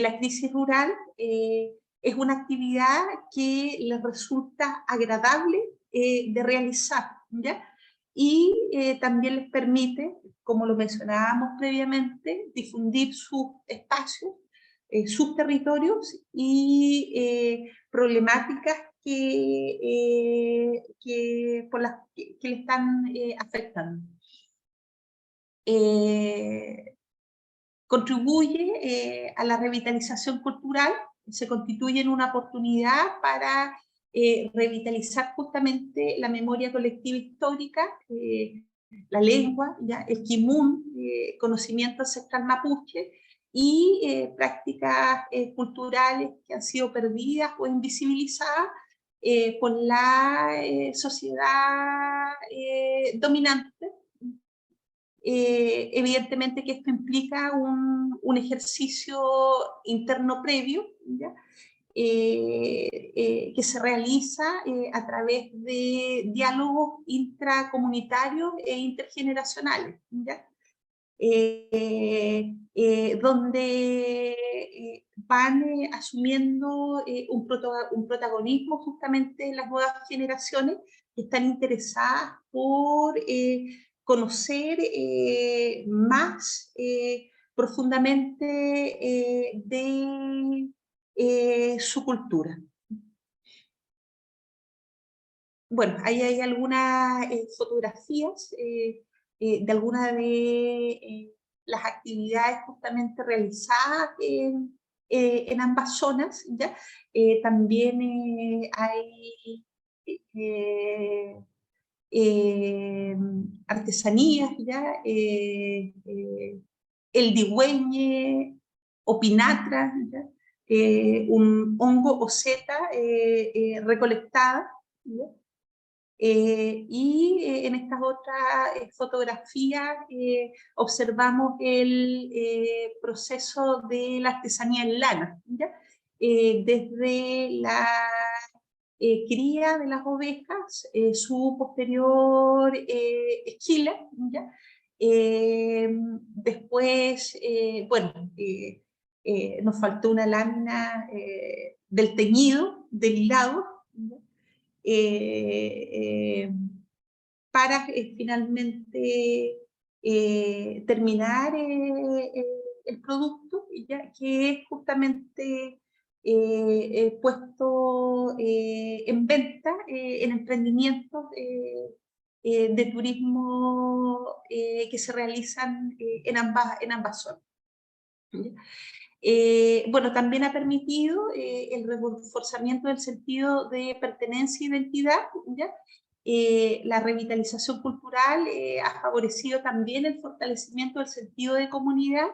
Speaker 2: la crisis rural. Es una actividad que les resulta agradable de realizar, ¿ya? Y también les permite, como lo mencionábamos previamente, difundir sus espacios, sus territorios y problemáticas por las que le están afectando. Contribuye a la revitalización cultural, se constituye en una oportunidad para revitalizar justamente la memoria colectiva histórica, la lengua, ¿ya? El kimun, conocimiento ancestral mapuche, y prácticas culturales que han sido perdidas o invisibilizadas por la sociedad dominante. Evidentemente que esto implica un ejercicio interno previo, ¿ya? Que se realiza a través de diálogos intracomunitarios e intergeneracionales, ¿ya? Donde van asumiendo un protagonismo justamente las nuevas generaciones que están interesadas por conocer más profundamente de su cultura. Bueno, ahí hay algunas fotografías de algunas de las actividades justamente realizadas en ambas zonas, ¿ya? También hay artesanías, ¿ya? El digüeñe o pinatra, ¿ya? Un hongo o seta recolectada, ¿ya? Y en estas otras fotografías observamos el proceso de la artesanía en lana, ¿ya? Desde la cría de las ovejas, su posterior esquila, ¿ya? Después, bueno, nos faltó una lámina del teñido, del hilado, ¿ya? Para finalmente terminar el producto, ¿ya? Que es justamente puesto en venta en emprendimientos de turismo que se realizan en ambas zonas. Bueno, también ha permitido el reforzamiento del sentido de pertenencia e identidad, ¿ya? La revitalización cultural ha favorecido también el fortalecimiento del sentido de comunidad.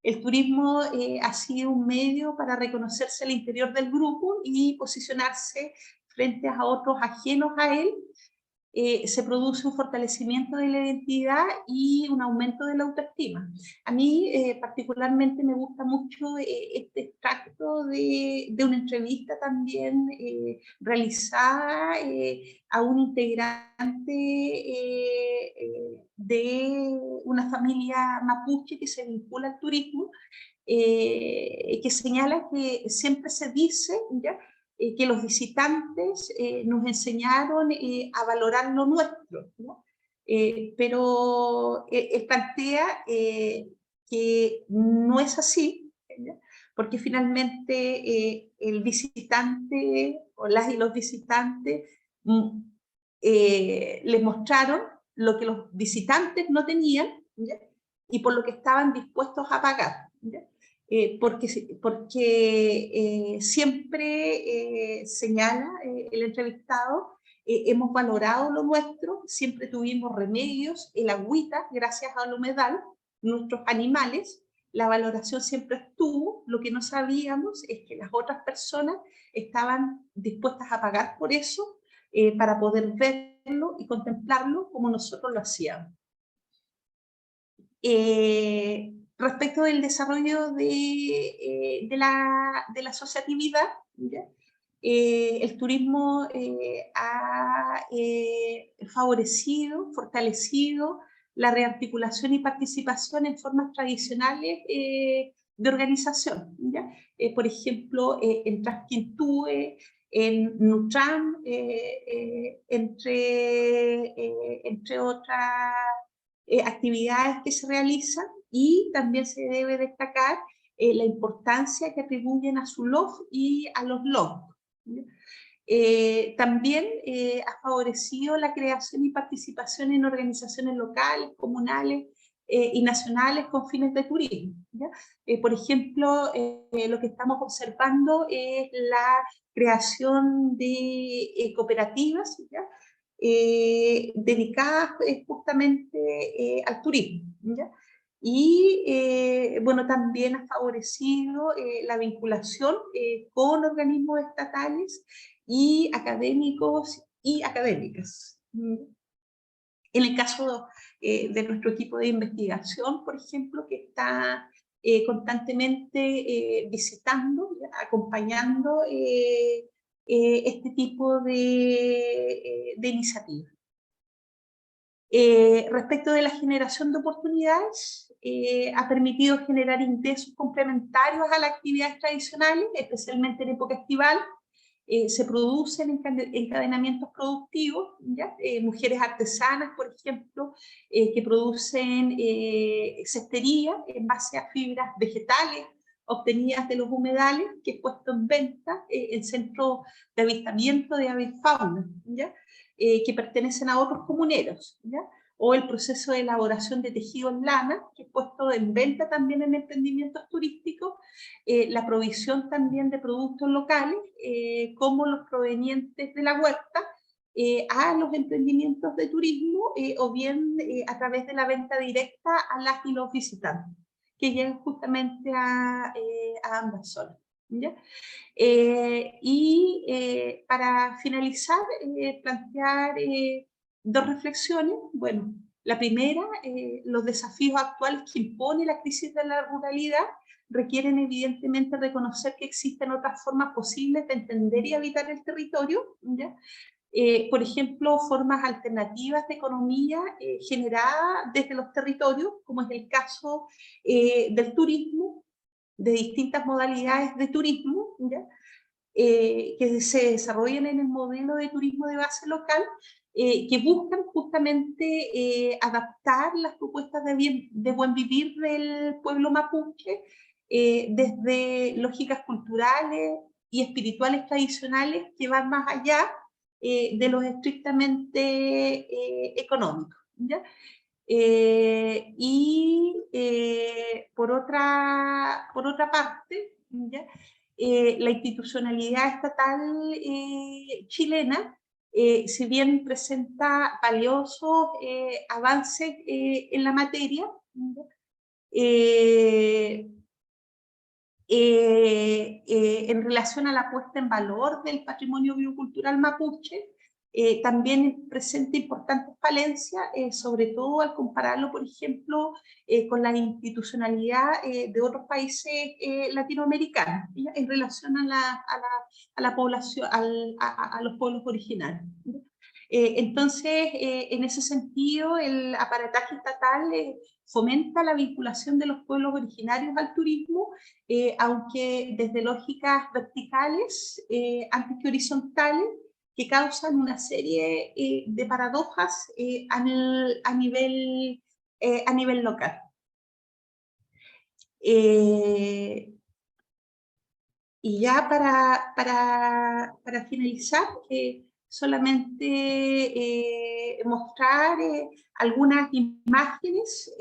Speaker 2: El turismo ha sido un medio para reconocerse al interior del grupo y posicionarse frente a otros ajenos a él. Se produce un fortalecimiento de la identidad y un aumento de la autoestima. A mí particularmente me gusta mucho este extracto de una entrevista también realizada a un integrante de una familia mapuche que se vincula al turismo, que señala que siempre se dice, ¿ya?, que los visitantes nos enseñaron a valorar lo nuestro, ¿no? Pero él plantea que no es así, ¿ya? Porque finalmente el visitante o las y los visitantes les mostraron lo que los visitantes no tenían, ¿ya? Y por lo que estaban dispuestos a pagar, ¿ya? Porque siempre señala el entrevistado, hemos valorado lo nuestro, siempre tuvimos remedios, el agüita, gracias al humedal, nuestros animales, la valoración siempre estuvo. Lo que no sabíamos es que las otras personas estaban dispuestas a pagar por eso, para poder verlo y contemplarlo como nosotros lo hacíamos. Respecto del desarrollo de la asociatividad, ¿ya? El turismo ha favorecido, fortalecido la rearticulación y participación en formas tradicionales de organización, ¿ya? Por ejemplo, en Trasquintúe, en Nutram, entre otras actividades que se realizan, y también se debe destacar la importancia que atribuyen a su LOF y a los LOF. También ha favorecido la creación y participación en organizaciones locales, comunales y nacionales con fines de turismo, ¿ya? Por ejemplo, lo que estamos observando es la creación de cooperativas, ¿ya? Dedicadas justamente al turismo, ¿ya? Y bueno, también ha favorecido la vinculación con organismos estatales y académicos y académicas. En el caso de nuestro equipo de investigación, por ejemplo, que está constantemente visitando, acompañando este tipo de iniciativas. Respecto de la generación de oportunidades, ha permitido generar ingresos complementarios a las actividades tradicionales, especialmente en época estival. Se producen encadenamientos productivos, ¿ya? Mujeres artesanas, por ejemplo, que producen cestería en base a fibras vegetales obtenidas de los humedales, que es puesto en venta en centros de avistamiento de avifauna, ¿ya? Que pertenecen a otros comuneros, ¿ya? O el proceso de elaboración de tejido en lana, que es puesto en venta también en emprendimientos turísticos, la provisión también de productos locales, como los provenientes de la huerta, a los emprendimientos de turismo, o bien a través de la venta directa a las y los visitantes, que llegan justamente a ambas zonas, ¿ya? Para finalizar, plantear dos reflexiones. Bueno, la primera, los desafíos actuales que impone la crisis de la ruralidad requieren evidentemente reconocer que existen otras formas posibles de entender y habitar el territorio, ¿ya? Por ejemplo, formas alternativas de economía generada desde los territorios, como es el caso del turismo, de distintas modalidades de turismo, ¿ya? Que se desarrollan en el modelo de turismo de base local, que buscan justamente adaptar las propuestas de buen vivir del pueblo mapuche desde lógicas culturales y espirituales tradicionales que van más allá de los estrictamente económicos, ¿ya? Por otra parte, ¿ya? La institucionalidad estatal chilena, si bien presenta valiosos avances en la materia, ¿ya? En relación a la puesta en valor del patrimonio biocultural mapuche, también presenta importantes falencias, sobre todo al compararlo, por ejemplo, con la institucionalidad de otros países latinoamericanos, ¿ya? En relación a la población, a los pueblos originarios, ¿ya? Entonces, en ese sentido, el aparataje estatal fomenta la vinculación de los pueblos originarios al turismo, aunque desde lógicas verticales antes que horizontales, que causan una serie de paradojas a nivel local. Y ya para finalizar, solamente mostrar algunas imágenes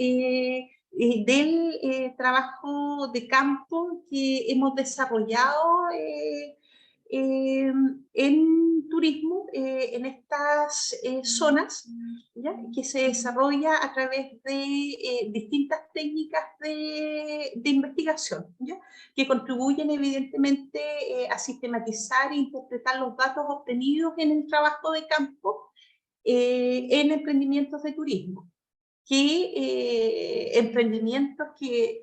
Speaker 2: del trabajo de campo que hemos desarrollado en turismo en estas zonas, ¿ya? Que se desarrolla a través de distintas técnicas de investigación, ¿ya? Que contribuyen evidentemente a sistematizar e interpretar los datos obtenidos en el trabajo de campo en emprendimientos de turismo. emprendimientos que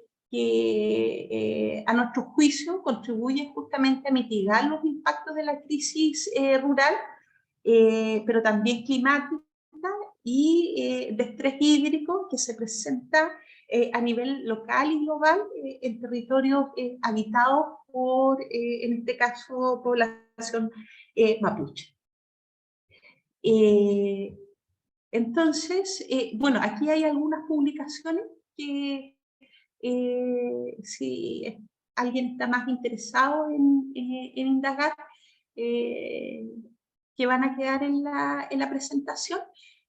Speaker 2: a nuestro juicio contribuyen justamente a mitigar los impactos de la crisis rural, pero también climática y de estrés hídrico que se presenta a nivel local y global en territorios habitados por, en este caso, población mapuche. Entonces, bueno, aquí hay algunas publicaciones que si alguien está más interesado en indagar, que van a quedar en la presentación.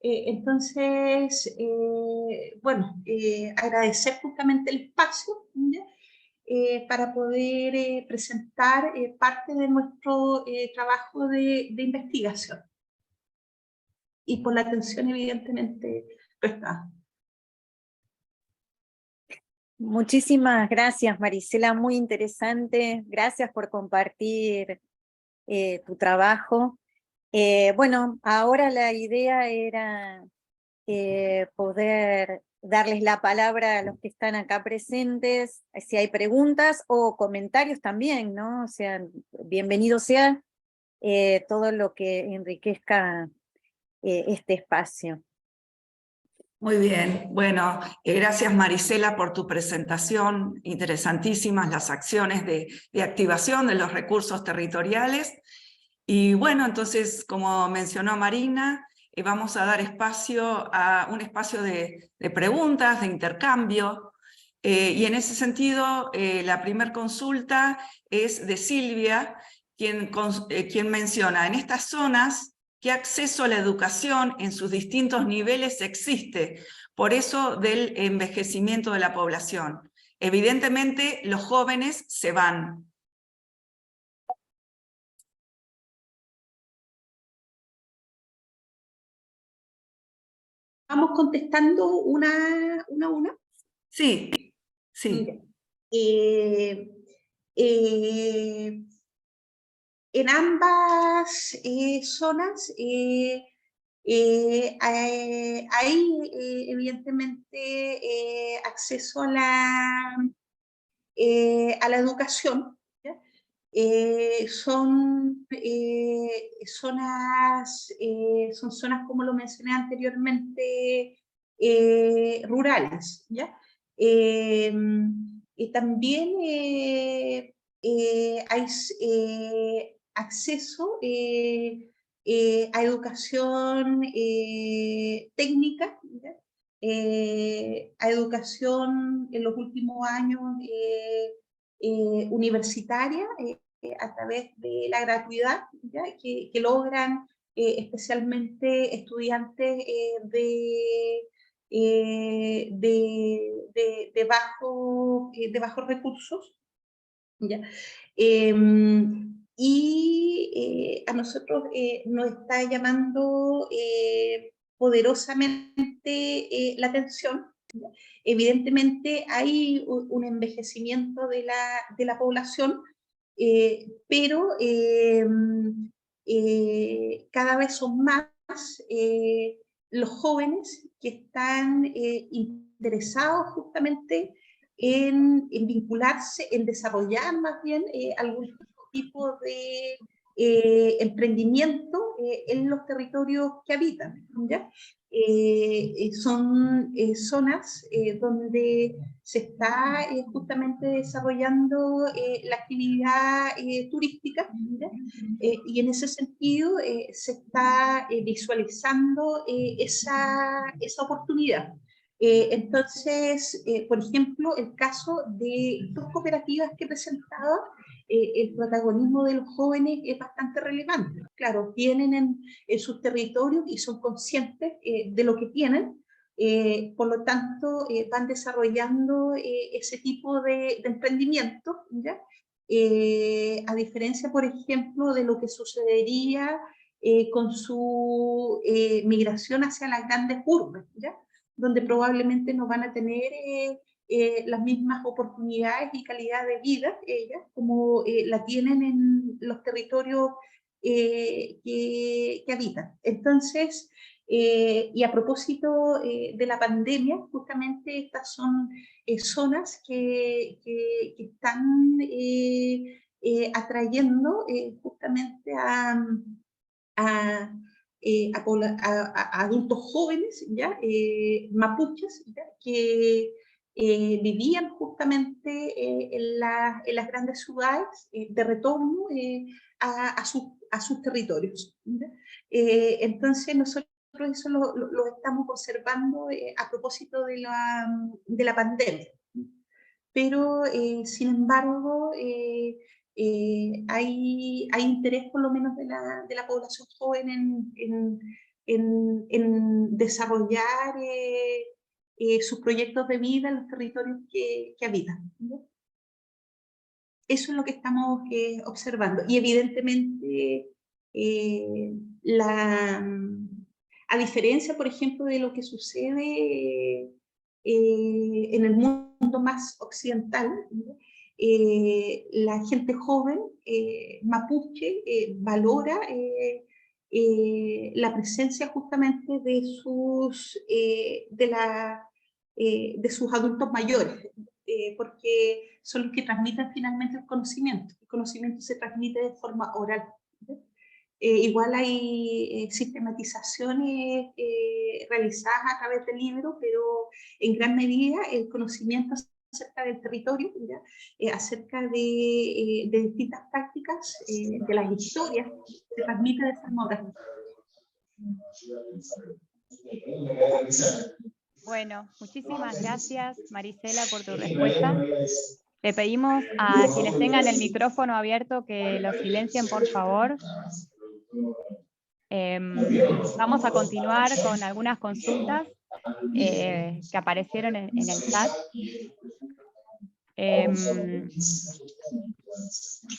Speaker 2: Entonces, bueno, agradecer justamente el espacio, ¿ya? Para poder presentar parte de nuestro trabajo de investigación. Y por la atención evidentemente prestada.
Speaker 5: Muchísimas gracias, Marisela, muy interesante. Gracias por compartir tu trabajo. Bueno, ahora la idea era poder darles la palabra a los que están acá presentes, si hay preguntas o comentarios también, ¿no? O sea, bienvenido sea todo lo que enriquezca este espacio.
Speaker 6: Muy bien, bueno, gracias Marisela por tu presentación, interesantísimas las acciones de activación de los recursos territoriales. Y bueno, entonces, como mencionó Marina, vamos a dar espacio a un espacio de preguntas, de intercambio, y en ese sentido, la primera consulta es de Silvia, quien menciona, en estas zonas, ¿qué acceso a la educación en sus distintos niveles existe? Por eso del envejecimiento de la población. Evidentemente, los jóvenes se van.
Speaker 2: Vamos contestando una a una.
Speaker 6: Sí, sí.
Speaker 2: En ambas zonas hay evidentemente acceso a la educación, ¿ya? Son zonas, como lo mencioné anteriormente, rurales, ¿ya? Y también hay acceso a educación técnica, ¿ya? A educación en los últimos años universitaria, a través de la gratuidad, ¿ya? Que logran especialmente estudiantes de bajos recursos, ¿ya? A nosotros nos está llamando poderosamente la atención, ¿ya? Evidentemente hay un envejecimiento de la población, pero cada vez son más los jóvenes que están interesados justamente en vincularse, en desarrollar más bien algún tipo de emprendimiento en los territorios que habitan, ¿ya? Son zonas donde se está justamente desarrollando la actividad turística, ¿ya? Y en ese sentido se está visualizando esa oportunidad. Entonces, por ejemplo, el caso de dos cooperativas que presentaba, el protagonismo de los jóvenes es bastante relevante. Claro, tienen en sus territorios y son conscientes de lo que tienen, por lo tanto van desarrollando ese tipo de emprendimiento, ¿ya? A diferencia, por ejemplo, de lo que sucedería con su migración hacia las grandes urbes, ¿ya? Donde probablemente no van a tener las mismas oportunidades y calidad de vida ellas como la tienen en los territorios que habitan. Entonces, Y a propósito de la pandemia, justamente estas son zonas que están atrayendo justamente a adultos jóvenes, ¿ya? Mapuches, ¿ya? Que vivían justamente en las grandes ciudades de retorno a sus territorios, ¿ya? Entonces nosotros eso lo estamos observando a propósito de la pandemia. Pero, sin embargo, hay interés por lo menos de la población joven en desarrollar sus proyectos de vida en los territorios que habitan, ¿no? Eso es lo que estamos observando. Y evidentemente, a diferencia, por ejemplo, de lo que sucede en el mundo más occidental, ¿no? La gente joven mapuche valora la presencia justamente de sus adultos mayores, porque son los que transmiten finalmente el conocimiento. El conocimiento se transmite de forma oral, ¿no? Igual hay sistematizaciones realizadas a través del libro, pero en gran medida el conocimiento acerca del territorio, acerca de distintas prácticas, de las historias, se transmite de forma oral.
Speaker 4: Bueno, muchísimas gracias, Marisela, por tu respuesta. Le pedimos a quienes tengan el micrófono abierto que lo silencien, por favor. Vamos a continuar con algunas consultas que aparecieron en el chat.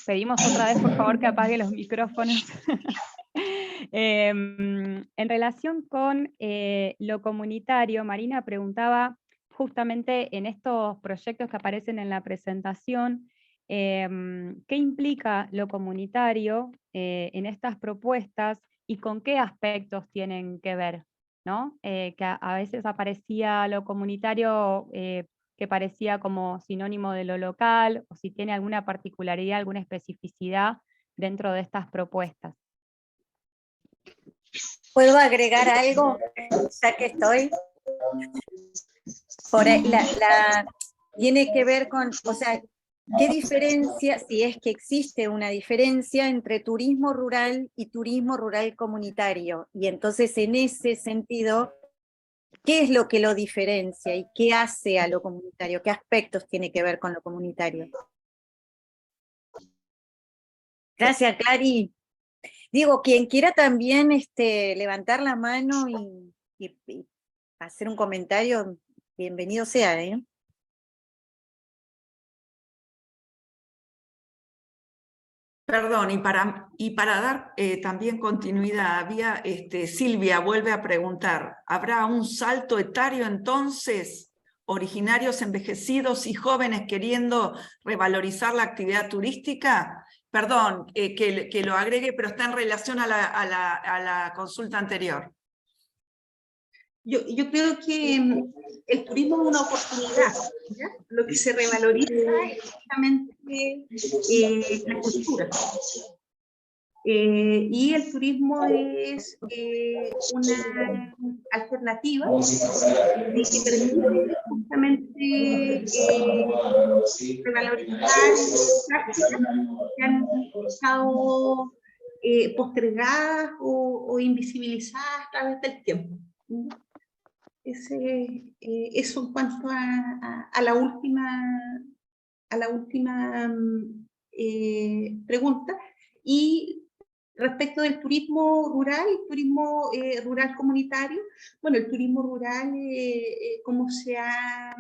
Speaker 4: Pedimos otra vez, por favor, que apague los micrófonos. En relación con lo comunitario, Marina preguntaba justamente en estos proyectos que aparecen en la presentación, ¿qué implica lo comunitario en estas propuestas y con qué aspectos tienen que ver? ¿No? Que a veces aparecía lo comunitario que parecía como sinónimo de lo local, o si tiene alguna particularidad, alguna especificidad dentro de estas propuestas.
Speaker 5: ¿Puedo agregar algo? Ya que estoy. Por ahí, tiene que ver con, o sea, ¿qué diferencia, si es que existe una diferencia entre turismo rural y turismo rural comunitario? Y entonces, en ese sentido, ¿qué es lo que lo diferencia y qué hace a lo comunitario? ¿Qué aspectos tiene que ver con lo comunitario? Gracias, Clary. Digo, quien quiera también levantar la mano y hacer un comentario, bienvenido sea, ¿eh?
Speaker 6: Perdón, y para dar también continuidad, Silvia vuelve a preguntar, ¿habrá un salto etario entonces? ¿Originarios envejecidos y jóvenes queriendo revalorizar la actividad turística? Perdón, que lo agregue, pero está en relación a la consulta anterior.
Speaker 2: Yo creo que el turismo es una oportunidad, ¿ya? Lo que se revaloriza es justamente la cultura. Y el turismo es una alternativa que permite justamente revalorizar prácticas que han estado postergadas o invisibilizadas a través del tiempo. Eso en cuanto a la última pregunta. Y respecto del turismo rural comunitario, bueno, el turismo rural, como se ha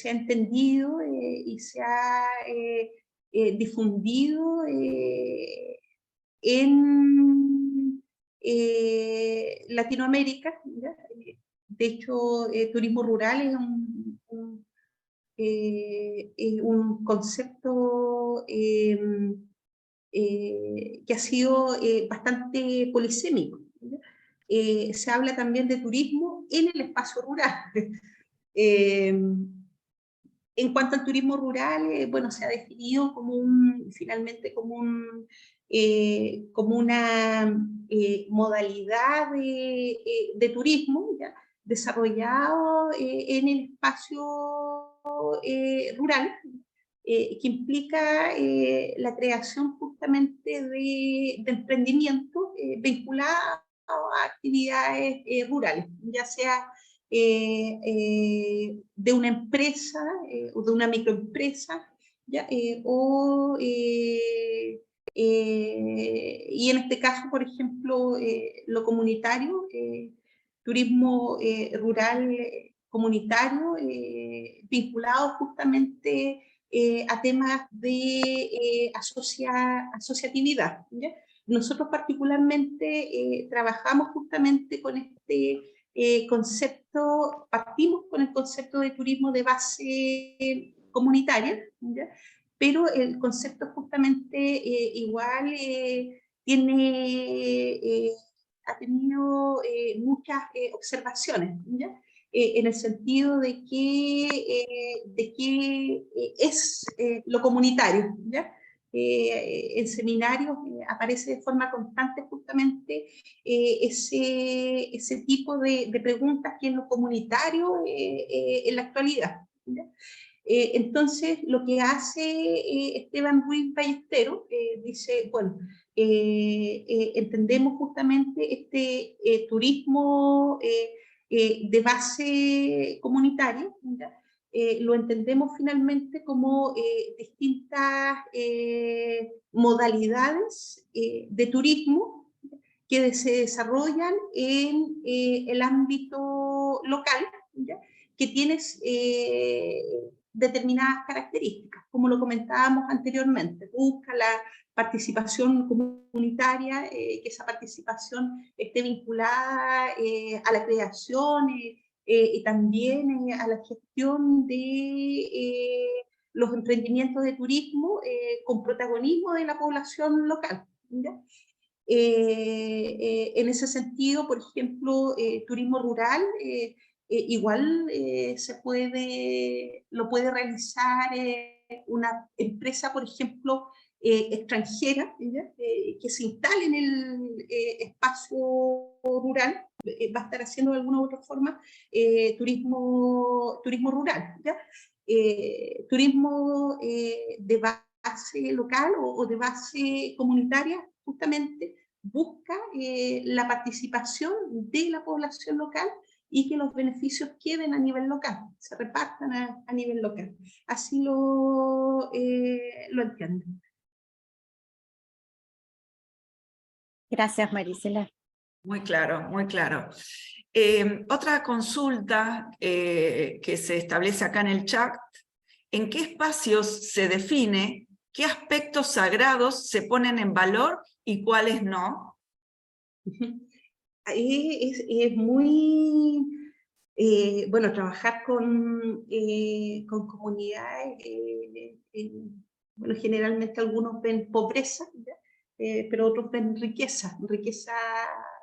Speaker 2: entendido y se ha difundido en Latinoamérica, ¿ya? De hecho, turismo rural es un concepto que ha sido bastante polisémico, ¿ya? se habla también de turismo en el espacio rural. En cuanto al turismo rural, bueno, se ha definido como finalmente como una modalidad de turismo, ¿ya?, desarrollado en el espacio rural, que implica la creación justamente de emprendimientos vinculados a actividades rurales, ya sea de una empresa o de una microempresa, ¿ya? Y en este caso, por ejemplo, lo comunitario, turismo rural comunitario, vinculado justamente a temas de asociatividad, ¿ya? Nosotros particularmente trabajamos justamente con este concepto, partimos con el concepto de turismo de base comunitaria, ¿ya?, pero el concepto justamente igual ha tenido muchas observaciones, ¿ya?, en el sentido de que es lo comunitario, ¿ya? En seminarios aparece de forma constante justamente ese tipo de preguntas que en lo comunitario en la actualidad, ¿ya? Entonces, lo que hace Esteban Ruiz Ballesteros, dice, bueno, entendemos justamente este turismo de base comunitaria, ¿ya? Lo entendemos finalmente como distintas modalidades de turismo que se desarrollan en el ámbito local, ¿ya?, que tienen determinadas características, como lo comentábamos anteriormente. Busca la participación comunitaria, que esa participación esté vinculada a la creación y también a la gestión de los emprendimientos de turismo con protagonismo de la población local, ¿ya? En ese sentido, por ejemplo, turismo rural igual lo puede realizar una empresa, por ejemplo, extranjera, que se instale en el espacio rural, va a estar haciendo de alguna u otra forma turismo rural, ¿ya? Turismo de base local o de base comunitaria, justamente busca la participación de la población local y que los beneficios queden a nivel local, se repartan a nivel local. Así lo entiendo.
Speaker 5: Gracias, Marisela.
Speaker 6: Muy claro, muy claro. Otra consulta que se establece acá en el chat: ¿en qué espacios se define qué aspectos sagrados se ponen en valor y cuáles no?
Speaker 2: Es muy bueno trabajar con comunidades. Bueno, generalmente algunos ven pobreza, ¿ya?, pero otros ven riqueza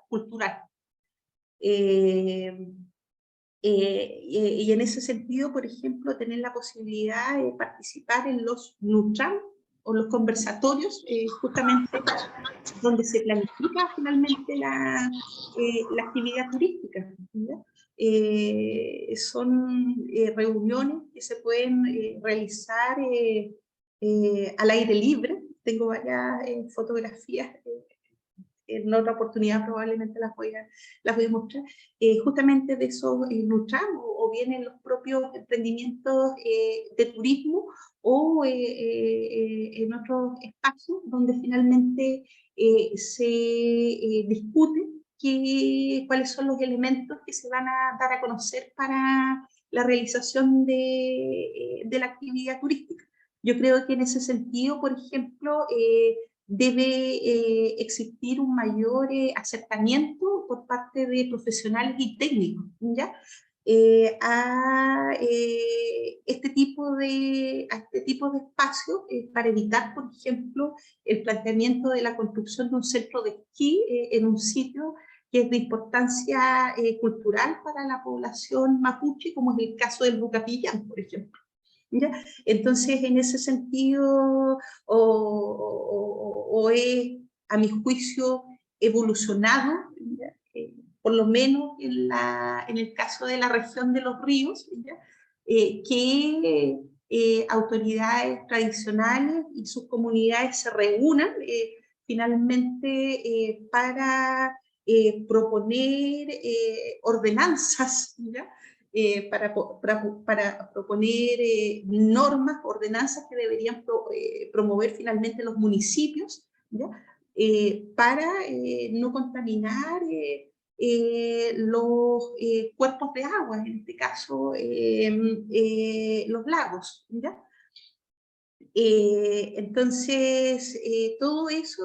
Speaker 2: cultural. Y en ese sentido, por ejemplo, tener la posibilidad de participar en los NUTRAM o los conversatorios, justamente donde se planifica finalmente la actividad turística, ¿ya? Son reuniones que se pueden realizar al aire libre. Tengo varias fotografías, en otra oportunidad probablemente las voy a mostrar, justamente de esos NUTRAM o bien en los propios emprendimientos de turismo o en otros espacios donde finalmente se discute cuáles son los elementos que se van a dar a conocer para la realización de la actividad turística. Yo creo que en ese sentido, por ejemplo, debe existir un mayor acercamiento por parte de profesionales y técnicos, ¿ya?, a este tipo de espacios para evitar, por ejemplo, el planteamiento de la construcción de un centro de esquí en un sitio que es de importancia cultural para la población mapuche, como es el caso del Bucapillán, por ejemplo. ¿Ya? Entonces, en ese sentido, es, a mi juicio, evolucionado, por lo menos en el caso de la región de los ríos, que autoridades tradicionales y sus comunidades se reúnan finalmente para proponer ordenanzas, ¿ya? Para proponer normas, ordenanzas que deberían promover finalmente los municipios, ¿ya? Para no contaminar los cuerpos de agua, en este caso los lagos, ¿ya? Entonces, todo eso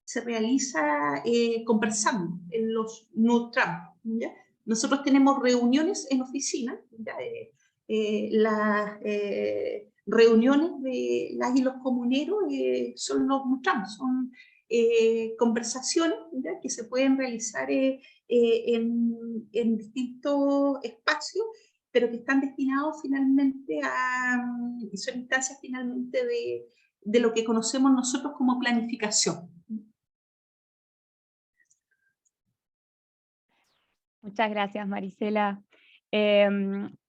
Speaker 2: se realiza conversando en los NUTRAM, ¿ya? Nosotros tenemos reuniones en oficina, ¿ya? Las reuniones de las y los comuneros son los NUTRAM, son conversaciones, ¿ya? Que se pueden realizar en distintos espacios, pero que están destinados finalmente son instancias finalmente de lo que conocemos nosotros como planificación.
Speaker 4: Muchas gracias, Marisela.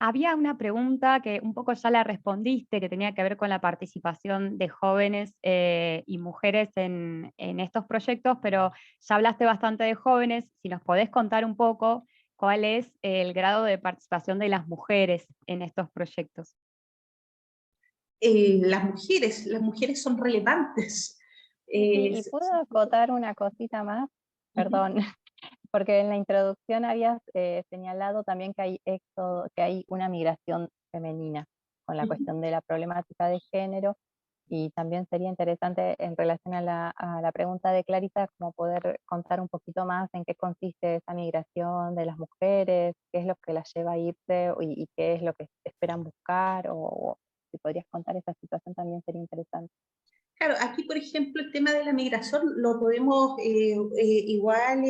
Speaker 4: Había una pregunta que un poco ya la respondiste, que tenía que ver con la participación de jóvenes y mujeres en estos proyectos, pero ya hablaste bastante de jóvenes. Si nos podés contar un poco cuál es el grado de participación de las mujeres en estos proyectos.
Speaker 2: Las mujeres son relevantes.
Speaker 1: ¿Y puedo acotar una cosita más? Perdón. Porque en la introducción habías señalado también que hay una migración femenina con la cuestión de la problemática de género, y también sería interesante en relación a la pregunta de Clarisa, como poder contar un poquito más en qué consiste esa migración de las mujeres, qué es lo que las lleva a irse y qué es lo que esperan buscar, o si podrías contar esa situación también sería interesante.
Speaker 2: Claro, aquí por ejemplo el tema de la migración lo podemos igual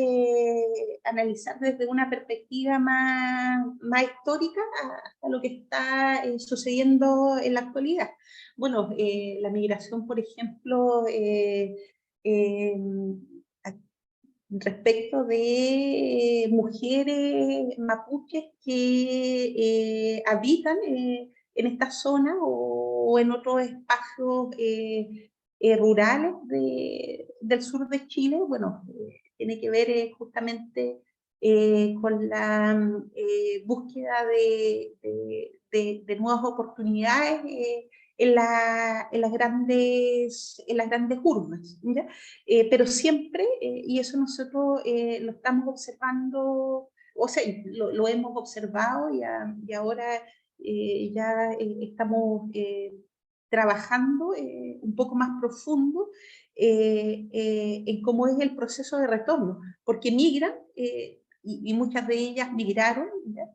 Speaker 2: analizar desde una perspectiva más histórica hasta lo que está sucediendo en la actualidad. Bueno, la migración, por ejemplo, respecto de mujeres mapuches que habitan en esta zona o en otros espacios rurales del sur de Chile, bueno, tiene que ver justamente con la búsqueda de nuevas oportunidades en las grandes urbes, ¿ya? Pero siempre, y eso nosotros lo estamos observando, o sea, lo hemos observado y ahora ya estamos trabajando un poco más profundo en cómo es el proceso de retorno, porque migran, y muchas de ellas migraron, ¿ya?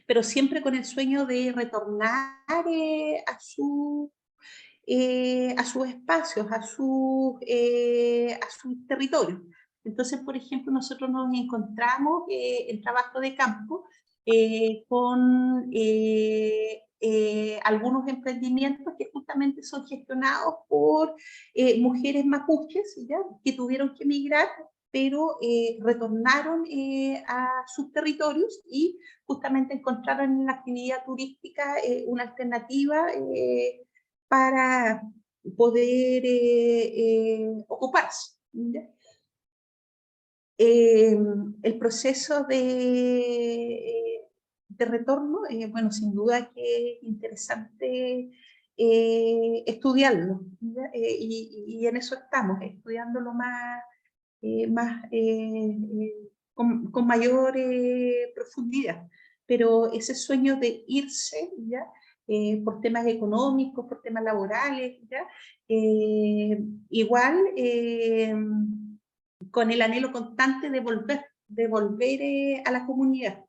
Speaker 2: Pero siempre con el sueño de retornar a sus espacios, a sus territorios. Entonces, por ejemplo, nosotros nos encontramos en trabajo de campo con algunos emprendimientos que justamente son gestionados por mujeres mapuches, ¿ya? Que tuvieron que emigrar, pero retornaron a sus territorios y justamente encontraron en la actividad turística una alternativa para poder ocuparse, ¿ya? El proceso de retorno, bueno, sin duda que es interesante estudiarlo, ¿ya? Y en eso estamos, estudiándolo con mayor profundidad. Pero ese sueño de irse, ¿ya? Por temas económicos, por temas laborales, ¿ya? Igual con el anhelo constante de volver a la comunidad.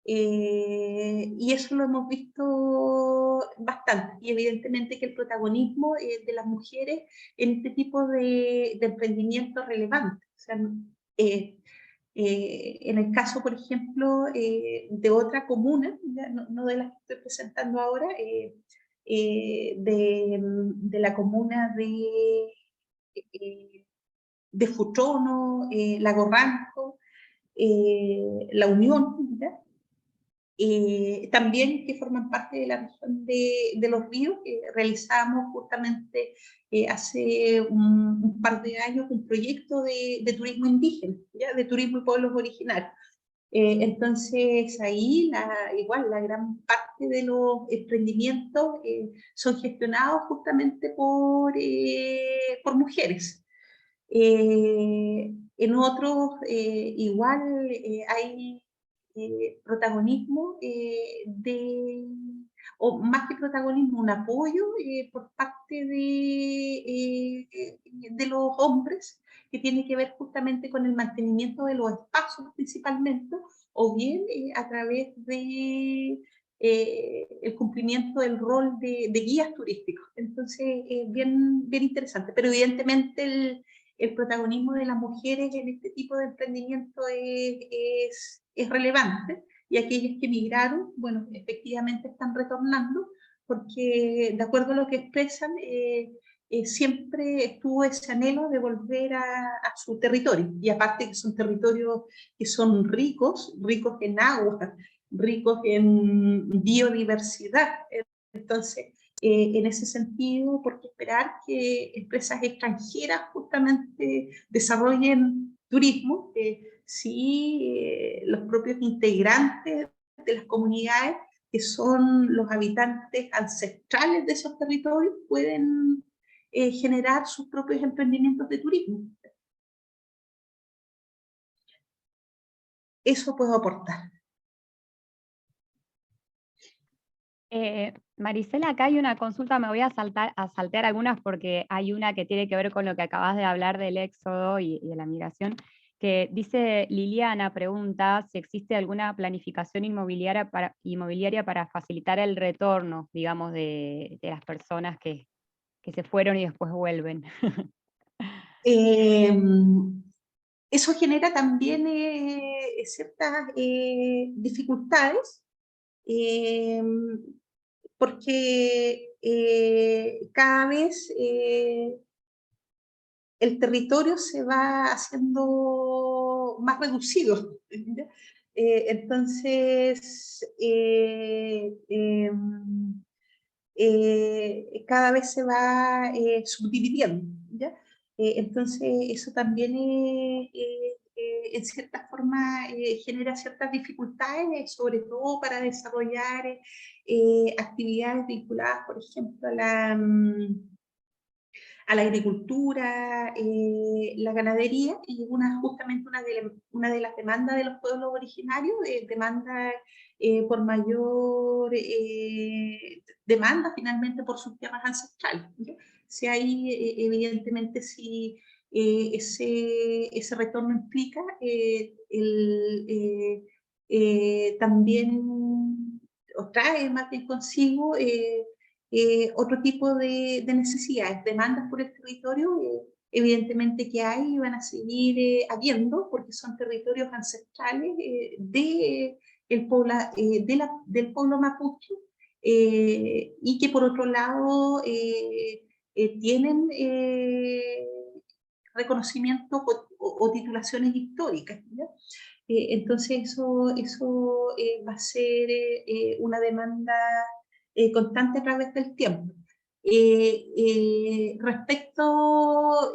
Speaker 2: Y eso lo hemos visto bastante, y evidentemente que el protagonismo de las mujeres en este tipo de emprendimiento es relevante. O sea, En el caso, por ejemplo, de otra comuna, ya no de las que estoy presentando ahora, de la comuna de Futrono, Lago Ranco, La Unión, ¿ya? También que forman parte de la región de Los Ríos, realizamos justamente hace un par de años un proyecto de turismo indígena, ¿ya? De turismo y pueblos originarios. Entonces ahí igual la gran parte de los emprendimientos son gestionados justamente por mujeres. En otros igual hay protagonismo o más que protagonismo, un apoyo por parte de los hombres, que tiene que ver justamente con el mantenimiento de los espacios principalmente, o bien a través de el cumplimiento del rol de guías turísticos. Entonces, bien interesante, pero evidentemente el protagonismo de las mujeres en este tipo de emprendimiento es relevante, y aquellos que emigraron, bueno, efectivamente están retornando, porque de acuerdo a lo que expresan, siempre estuvo ese anhelo de volver a su territorio, y aparte que son territorios que son ricos en agua, ricos en biodiversidad. Entonces, en ese sentido, ¿por qué esperar que empresas extranjeras justamente desarrollen turismo? Si los propios integrantes de las comunidades, que son los habitantes ancestrales de esos territorios, pueden generar sus propios emprendimientos de turismo. Eso puedo aportar.
Speaker 4: Marisela, acá hay una consulta, me voy a saltear algunas porque hay una que tiene que ver con lo que acabas de hablar del éxodo y de la migración, que dice Liliana, pregunta si existe alguna planificación inmobiliaria para facilitar el retorno, digamos, de las personas que se fueron y después vuelven.
Speaker 2: Eso genera también ciertas dificultades, porque cada vez el territorio se va haciendo más reducido. Entonces, cada vez se va subdividiendo, ¿ya? Entonces, eso también en cierta forma genera ciertas dificultades, sobre todo para desarrollar actividades vinculadas, por ejemplo, a la agricultura, la ganadería, y justamente una de las demandas de los pueblos originarios, demanda por mayor demanda finalmente por sus tierras ancestrales, ¿sí? Si hay, evidentemente, si ese retorno implica también, o trae más bien consigo otro tipo de necesidades, demandas por el territorio, evidentemente que hay y van a seguir habiendo, porque son territorios ancestrales del pueblo mapuche, y que por otro lado tienen reconocimiento o titulaciones históricas, ¿ya? Entonces eso va a ser una demanda constante a través del tiempo. Respecto,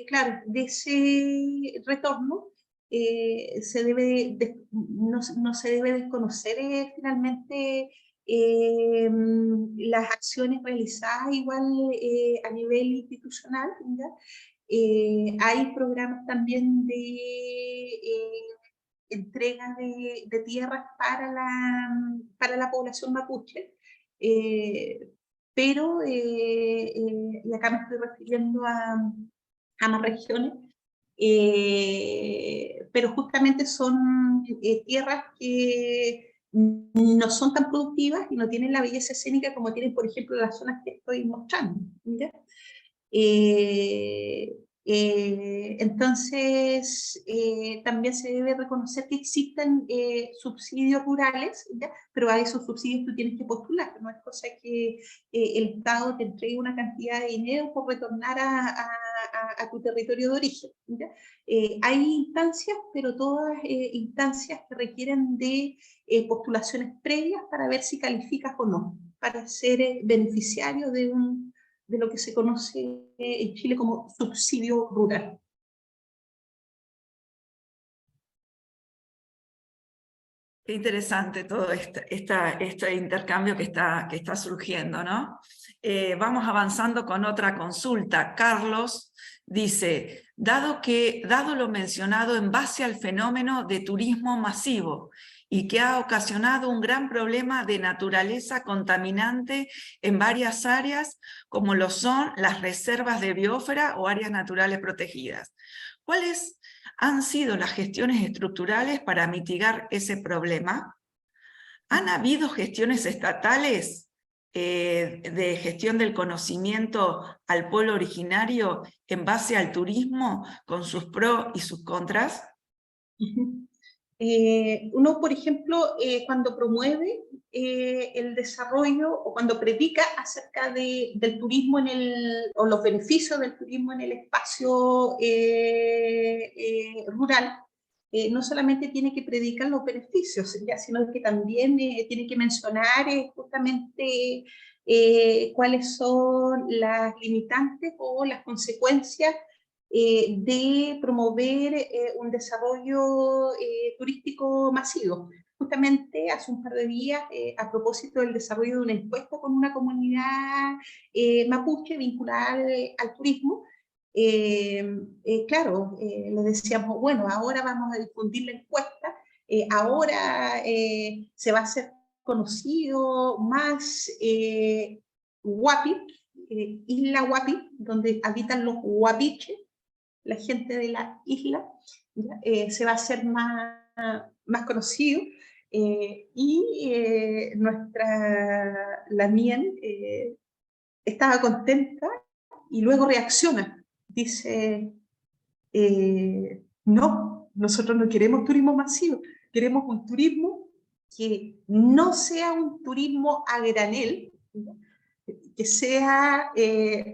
Speaker 2: claro, de ese retorno, no se debe desconocer finalmente las acciones realizadas igual a nivel institucional, ¿ya? Hay programas también de entrega de tierras para la población mapuche, pero, y acá me estoy refiriendo a más regiones, pero justamente son tierras que no son tan productivas y no tienen la belleza escénica como tienen, por ejemplo, las zonas que estoy mostrando, ¿ya? Entonces, también se debe reconocer que existen subsidios rurales, ¿ya? Pero a esos subsidios tú tienes que postular, no es cosa que el Estado te entregue una cantidad de dinero por retornar a tu territorio de origen, ¿ya? Hay instancias, pero todas instancias que requieren de postulaciones previas para ver si calificas o no, para ser beneficiario de lo que se conoce en Chile como subsidio rural.
Speaker 6: Qué interesante todo este intercambio que está surgiendo, ¿no? Vamos avanzando con otra consulta. Carlos dice, dado lo mencionado en base al fenómeno de turismo masivo y que ha ocasionado un gran problema de naturaleza contaminante en varias áreas, como lo son las reservas de biosfera o áreas naturales protegidas, ¿cuáles han sido las gestiones estructurales para mitigar ese problema? ¿Han habido gestiones estatales de gestión del conocimiento al pueblo originario en base al turismo, con sus pros y sus contras?
Speaker 2: Uno, por ejemplo, cuando promueve el desarrollo o cuando predica acerca del turismo o los beneficios del turismo en el espacio rural, no solamente tiene que predicar los beneficios, ¿ya? Sino que también tiene que mencionar justamente cuáles son las limitantes o las consecuencias de promover un desarrollo turístico masivo. Justamente hace un par de días, a propósito del desarrollo de una encuesta con una comunidad mapuche vinculada al turismo, claro, le decíamos, bueno, ahora vamos a difundir la encuesta, ahora se va a hacer conocido más Huapi, Isla Huapi, donde habitan los huapiches, la gente de la isla, se va a hacer más conocido, y la Mien estaba contenta y luego reacciona, dice, no, nosotros no queremos turismo masivo, queremos un turismo que no sea un turismo a granel, ¿no? Que sea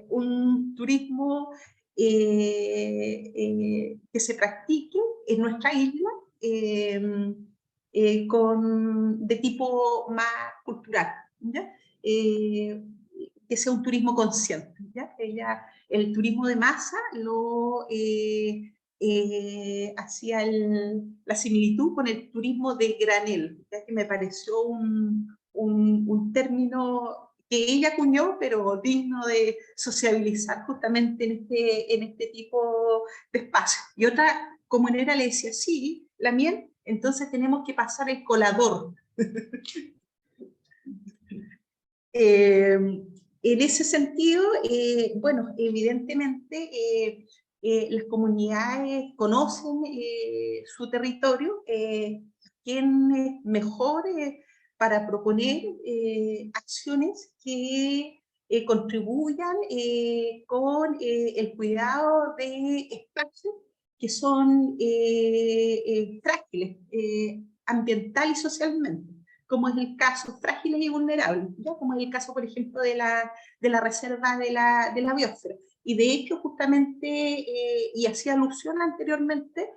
Speaker 2: un turismo que se practique en nuestra isla de tipo más cultural, ¿ya? Que sea un turismo consciente, ¿ya? El turismo de masa lo hacía la similitud con el turismo de granel, ya que me pareció un término que ella acuñó, pero digno de sociabilizar justamente en este tipo de espacio. Y otra comunera le decía, sí, la miel, entonces tenemos que pasar el colador. En ese sentido, bueno, evidentemente las comunidades conocen su territorio, quién es mejor para proponer acciones que contribuyan con el cuidado de espacios que son frágiles ambiental y socialmente, como es el caso frágiles y vulnerables, ¿ya? Como es el caso, por ejemplo, de la reserva de la biosfera. Y de hecho, justamente, y hacía alusión anteriormente,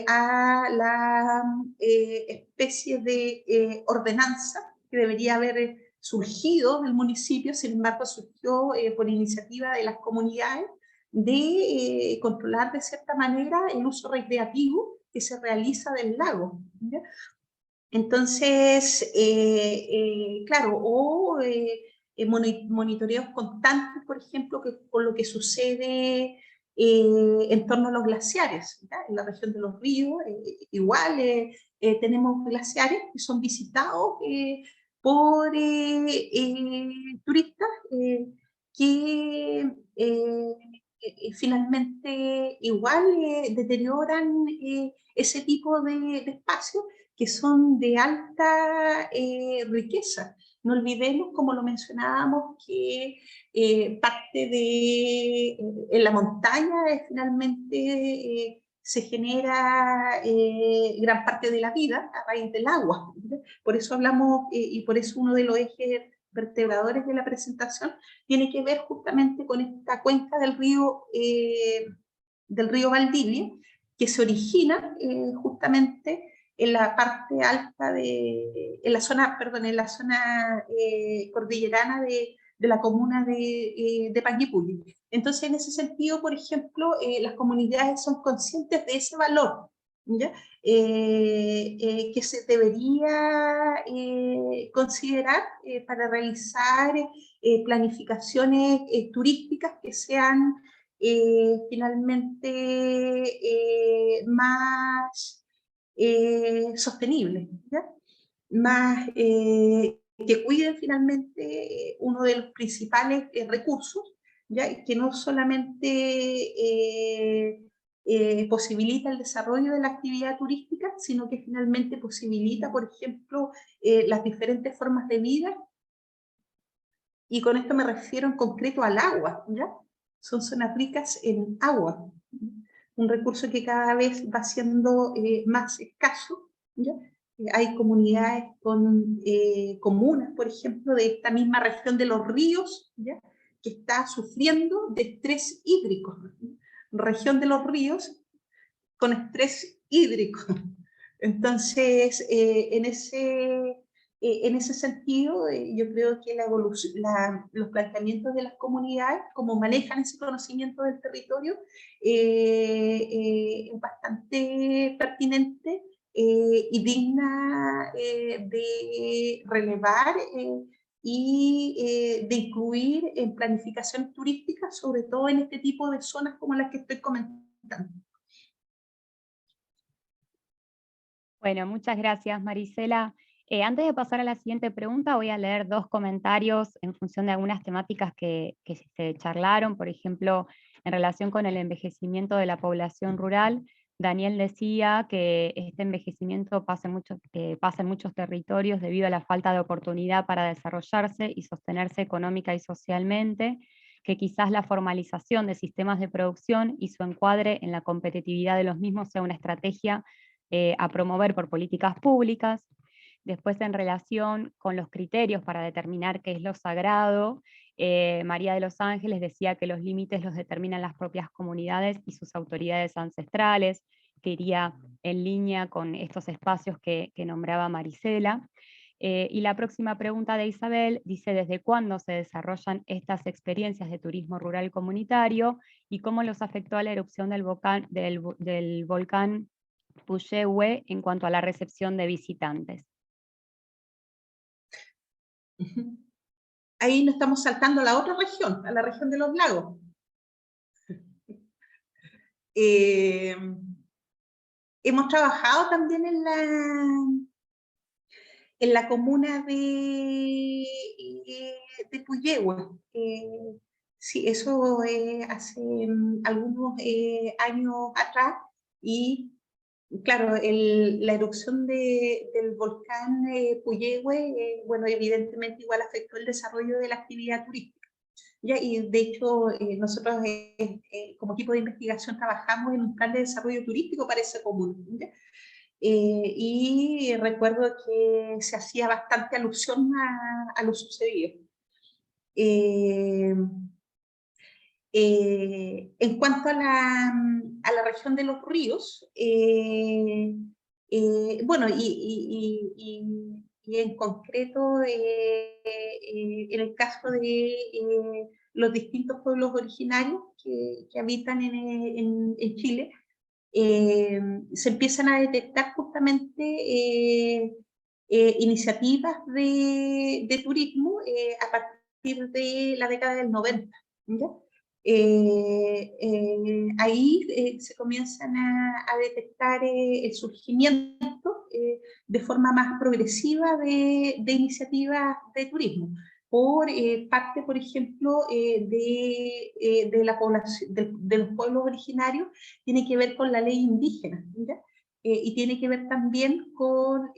Speaker 2: a la especie de ordenanza que debería haber surgido del municipio, sin embargo surgió por iniciativa de las comunidades de controlar de cierta manera el uso recreativo que se realiza del lago, ¿ya? Entonces, claro, o monitoreos constantes, por ejemplo, con lo que sucede en torno a los glaciares, ¿ya? En la región de los ríos, igual tenemos glaciares que son visitados por turistas que finalmente igual deterioran ese tipo de espacios que son de alta riqueza. No olvidemos, como lo mencionábamos, que parte de en la montaña finalmente se genera gran parte de la vida a raíz del agua. Por eso hablamos, y por eso uno de los ejes vertebradores de la presentación tiene que ver justamente con esta cuenca del río Valdivia, que se origina justamente en la parte alta en la zona cordillerana de la comuna de Panguipulli. Entonces, en ese sentido, por ejemplo, las comunidades son conscientes de ese valor, ¿ya? Que se debería considerar para realizar planificaciones turísticas que sean finalmente más sostenibles, ¿ya? Más que cuiden finalmente uno de los principales recursos, ¿ya? Que no solamente posibilita el desarrollo de la actividad turística, sino que finalmente posibilita, por ejemplo, las diferentes formas de vida, y con esto me refiero en concreto al agua, ¿ya? Son zonas ricas en agua, un recurso que cada vez va siendo más escaso, ¿ya? Hay comunidades con comunas, por ejemplo, de esta misma región de los ríos, ¿ya? Que está sufriendo de estrés hídrico. Región de los ríos con estrés hídrico. Entonces, en ese sentido, yo creo que los planteamientos de las comunidades, como manejan ese conocimiento del territorio, es bastante pertinente y digna de relevar y de incluir en planificación turística, sobre todo en este tipo de zonas como las que estoy comentando.
Speaker 4: Bueno, muchas gracias, Marisela. Antes de pasar a la siguiente pregunta, voy a leer dos comentarios en función de algunas temáticas que se charlaron. Por ejemplo, en relación con el envejecimiento de la población rural, Daniel decía que este envejecimiento pasa en muchos territorios debido a la falta de oportunidad para desarrollarse y sostenerse económica y socialmente, que quizás la formalización de sistemas de producción y su encuadre en la competitividad de los mismos sea una estrategia a promover por políticas públicas. Después, en relación con los criterios para determinar qué es lo sagrado, María de los Ángeles decía que los límites los determinan las propias comunidades y sus autoridades ancestrales, que iría en línea con estos espacios que nombraba Marisela. Y la próxima pregunta de Isabel dice: ¿desde cuándo se desarrollan estas experiencias de turismo rural comunitario y cómo los afectó a la erupción del volcán Puyehue en cuanto a la recepción de visitantes?
Speaker 2: Ahí nos estamos saltando a la otra región, a la región de los lagos. Hemos trabajado también en la comuna de Puyehue. Sí, eso hace algunos años atrás, y claro, la erupción del volcán Puyehue, bueno, evidentemente igual afectó el desarrollo de la actividad turística, ¿ya? Y de hecho, nosotros como equipo de investigación trabajamos en un plan de desarrollo turístico para esa comuna, ¿ya? Y recuerdo que se hacía bastante alusión a lo sucedido. En cuanto a la región de los ríos, bueno, y en concreto en el caso de los distintos pueblos originarios que habitan en Chile, se empiezan a detectar justamente iniciativas de turismo a partir de la década del 90, ¿ya? Ahí se comienzan a detectar el surgimiento de forma más progresiva de iniciativas de turismo por parte, por ejemplo, de la población, de los pueblos originarios. Tiene que ver con la ley indígena, ¿ya? Y tiene que ver también con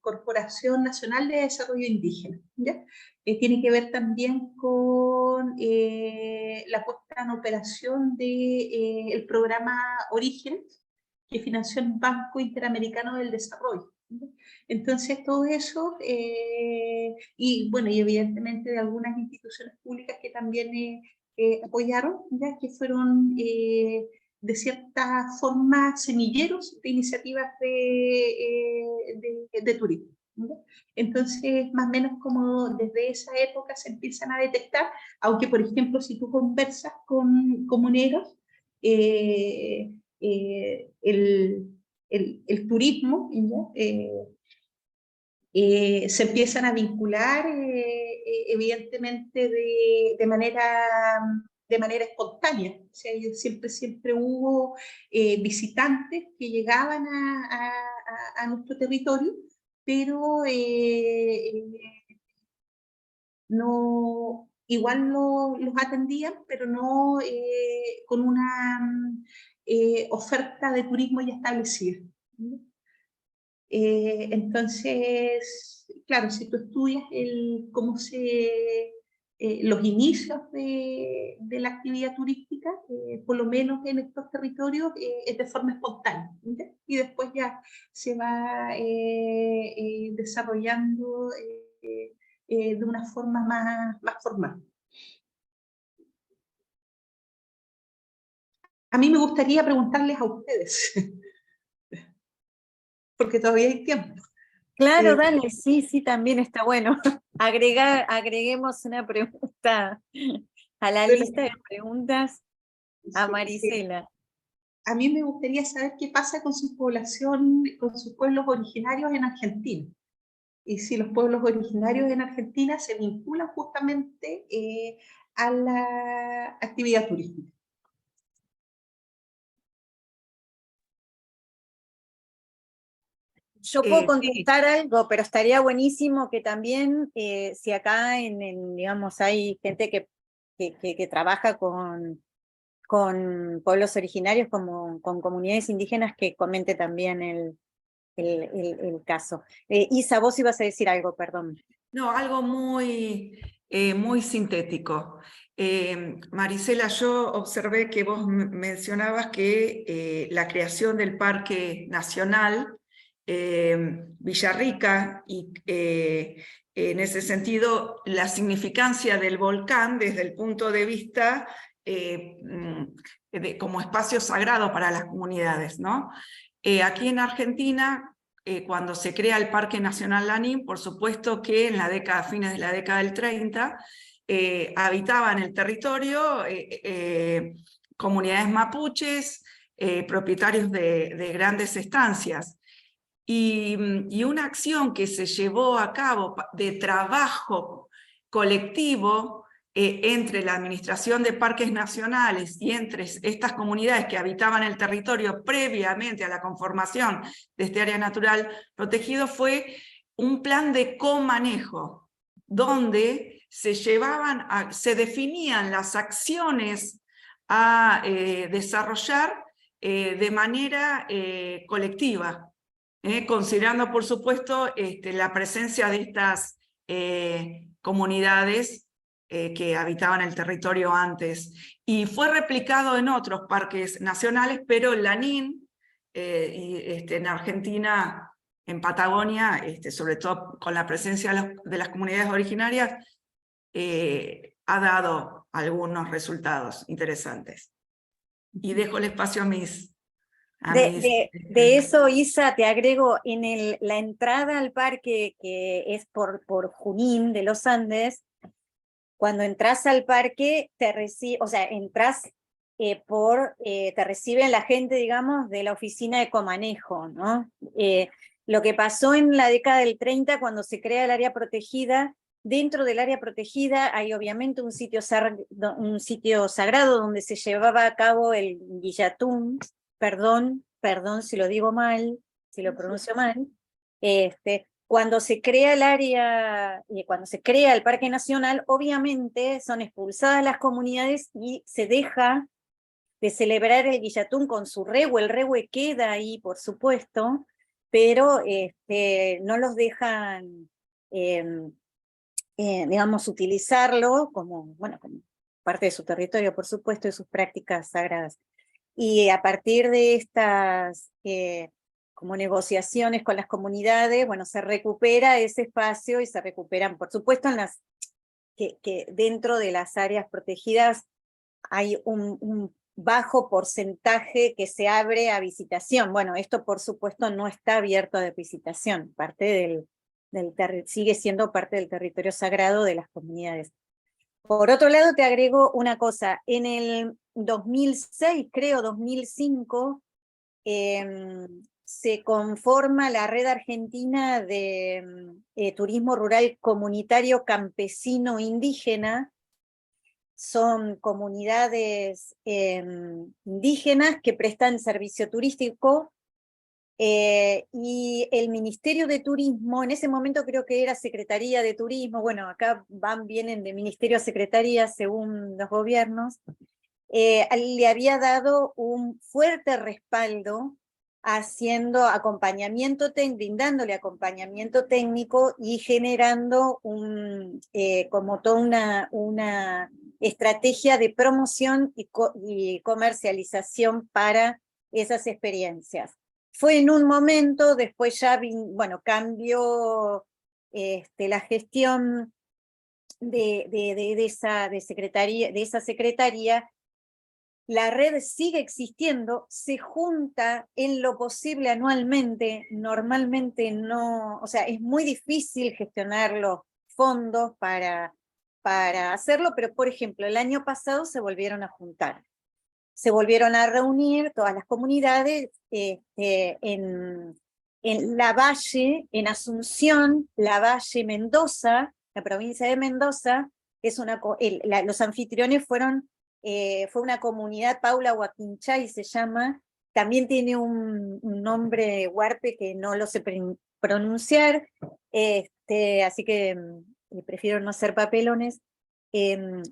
Speaker 2: Corporación Nacional de Desarrollo Indígena, ¿ya? Tiene que ver también con la puesta en operación del programa Orígenes, que financió el Banco Interamericano del Desarrollo, ¿ya? Entonces todo eso, y bueno, y evidentemente de algunas instituciones públicas que también apoyaron, ya que fueron de cierta forma semilleros de iniciativas de turismo, ¿ya? Entonces, más o menos como desde esa época se empiezan a detectar, aunque por ejemplo si tú conversas con comuneros, el turismo, se empiezan a vincular evidentemente de manera espontánea. O sea, siempre hubo visitantes que llegaban a nuestro territorio, pero no, igual los atendían, pero no con una oferta de turismo ya establecida. Entonces, claro, si tú estudias cómo los inicios de la actividad turística, por lo menos en estos territorios, es de forma espontánea, ¿ya? Y después ya se va desarrollando de una forma más formal. A mí me gustaría preguntarles a ustedes, porque todavía hay tiempo.
Speaker 5: Claro, dale, sí, también está bueno. Agreguemos una pregunta a la lista de preguntas a Marisela.
Speaker 2: A mí me gustaría saber qué pasa con su población, con sus pueblos originarios en Argentina. Y si los pueblos originarios en Argentina se vinculan justamente a la actividad turística.
Speaker 5: Yo puedo contestar algo, pero estaría buenísimo que también, si acá digamos, hay gente que trabaja con pueblos originarios, con comunidades indígenas, que comente también el caso. Isa, vos ibas a decir algo, perdón.
Speaker 6: No, algo muy sintético. Marisela, yo observé que vos mencionabas que la creación del Parque Nacional Villarrica, y en ese sentido la significancia del volcán desde el punto de vista como espacio sagrado para las comunidades, ¿no? Aquí en Argentina, cuando se crea el Parque Nacional Lanín, por supuesto que en fines de la década del 30, habitaban el territorio comunidades mapuches, propietarios de grandes estancias. Y una acción que se llevó a cabo de trabajo colectivo entre la Administración de Parques Nacionales y entre estas comunidades que habitaban el territorio previamente a la conformación de este área natural protegido fue un plan de comanejo, donde se definían las acciones a desarrollar de manera colectiva. Considerando, por supuesto, la presencia de estas comunidades que habitaban el territorio antes. Y fue replicado en otros parques nacionales, pero Lanín, en Argentina, en Patagonia, sobre todo con la presencia de las comunidades originarias, ha dado algunos resultados interesantes. Y dejo el espacio a mis...
Speaker 5: De eso, Isa, te agrego, en la entrada al parque, que es por Junín de los Andes, cuando entras al parque, te reciben la gente, digamos, de la oficina de comanejo, ¿no? Lo que pasó en la década del 30, cuando se crea el área protegida, dentro del área protegida hay obviamente un sitio sagrado donde se llevaba a cabo el Guillatún. Perdón si lo digo mal, si lo pronuncio mal. Cuando se crea el área, cuando se crea el Parque Nacional, obviamente son expulsadas las comunidades y se deja de celebrar el Guillatún con su rehue. El rehue queda ahí, por supuesto, pero no los dejan, digamos, utilizarlo como, bueno, como parte de su territorio, por supuesto, de sus prácticas sagradas. Y a partir de estas como negociaciones con las comunidades, bueno, se recupera ese espacio y se recuperan, por supuesto, en las que dentro de las áreas protegidas hay un bajo porcentaje que se abre a visitación. Bueno, esto por supuesto no está abierto a visitación, sigue siendo parte del territorio sagrado de las comunidades. Por otro lado, te agrego una cosa, en el 2006, creo, 2005, se conforma la Red Argentina de Turismo Rural Comunitario Campesino Indígena. Son comunidades indígenas que prestan servicio turístico, y el Ministerio de Turismo, en ese momento creo que era Secretaría de Turismo, bueno, acá vienen de Ministerio a Secretaría según los gobiernos, le había dado un fuerte respaldo haciendo acompañamiento, brindándole acompañamiento técnico y generando como toda una estrategia de promoción y comercialización para esas experiencias. Fue en un momento, después ya cambió la gestión de esa secretaría. La red sigue existiendo, se junta en lo posible anualmente, normalmente no, o sea, es muy difícil gestionar los fondos para hacerlo, pero por ejemplo, el año pasado se volvieron a juntar. Se volvieron a reunir todas las comunidades en Lavalle, en Asunción, Lavalle, Mendoza, la provincia de Mendoza. Los anfitriones fue una comunidad, Paula Huaquinchay se llama, también tiene un nombre huarpe que no lo sé pronunciar, así que prefiero no hacer papelones.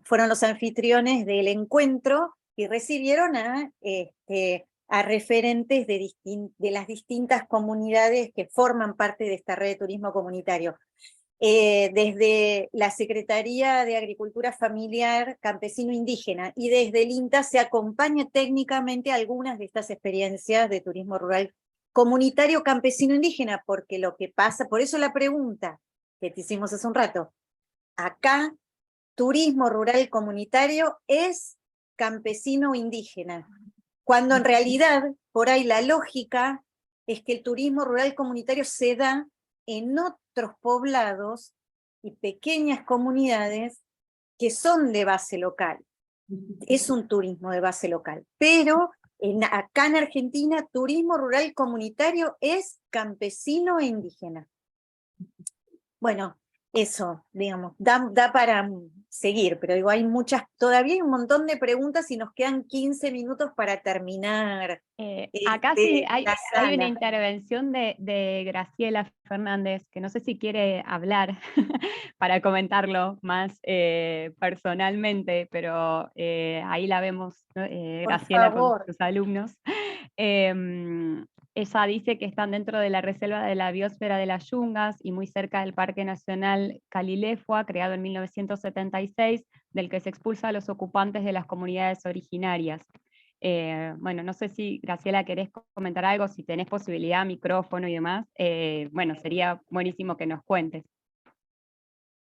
Speaker 5: Fueron los anfitriones del encuentro y recibieron a referentes de las distintas comunidades que forman parte de esta red de turismo comunitario. Desde la Secretaría de Agricultura Familiar Campesino Indígena y desde el INTA se acompaña técnicamente algunas de estas experiencias de turismo rural comunitario campesino indígena, porque lo que pasa, por eso la pregunta que te hicimos hace un rato, acá turismo rural comunitario es campesino indígena, cuando en realidad por ahí la lógica es que el turismo rural comunitario se da en otros poblados y pequeñas comunidades que son de base local. Es un turismo de base local, pero acá en Argentina turismo rural comunitario es campesino e indígena. Bueno, eso, digamos, da para seguir, pero digo, todavía hay un montón de preguntas y nos quedan 15 minutos para terminar.
Speaker 4: Acá sí hay una intervención de Graciela Fernández, que no sé si quiere hablar para comentarlo más personalmente, pero ahí la vemos, ¿no? Graciela con sus alumnos. Ella dice que están dentro de la reserva de la biosfera de las Yungas y muy cerca del Parque Nacional Calilefua, creado en 1976, del que se expulsa a los ocupantes de las comunidades originarias. Bueno, no sé si, Graciela, querés comentar algo, si tenés posibilidad, micrófono y demás. Bueno, sería buenísimo que nos cuentes.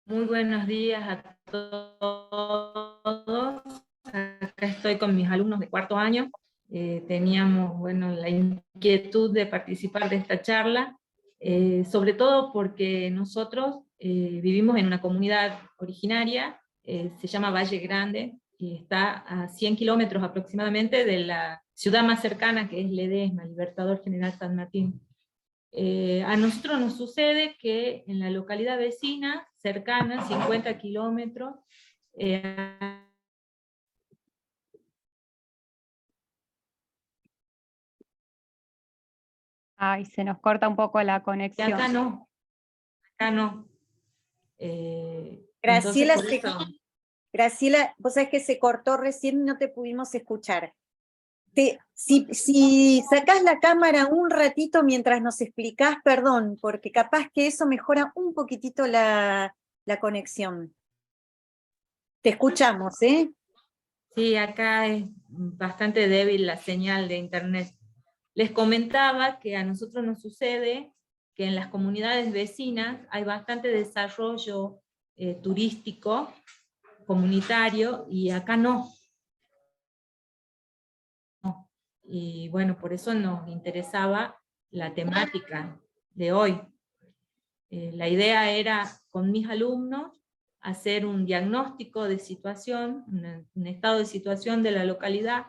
Speaker 7: Muy buenos días a todos. Acá estoy con mis alumnos de cuarto año. Teníamos, bueno, la inquietud de participar de esta charla, sobre todo porque nosotros vivimos en una comunidad originaria, se llama Valle Grande, y está a 100 kilómetros aproximadamente de la ciudad más cercana, que es Ledesma, Libertador General San Martín. A nosotros nos sucede que en la localidad vecina, cercana, 50 kilómetros,
Speaker 4: Ay, se nos corta un poco la conexión.
Speaker 7: acá no.
Speaker 5: Graciela,
Speaker 7: entonces,
Speaker 5: Graciela, vos sabés que se cortó recién y no te pudimos escuchar. Si sacás la cámara un ratito mientras nos explicás, perdón, porque capaz que eso mejora un poquitito la conexión. Te escuchamos, ¿eh?
Speaker 7: Sí, acá es bastante débil la señal de internet. Les comentaba que a nosotros nos sucede que en las comunidades vecinas hay bastante desarrollo turístico, comunitario, y acá no. Y bueno, por eso nos interesaba la temática de hoy. La idea era, con mis alumnos, hacer un diagnóstico de situación, un estado de situación de la localidad,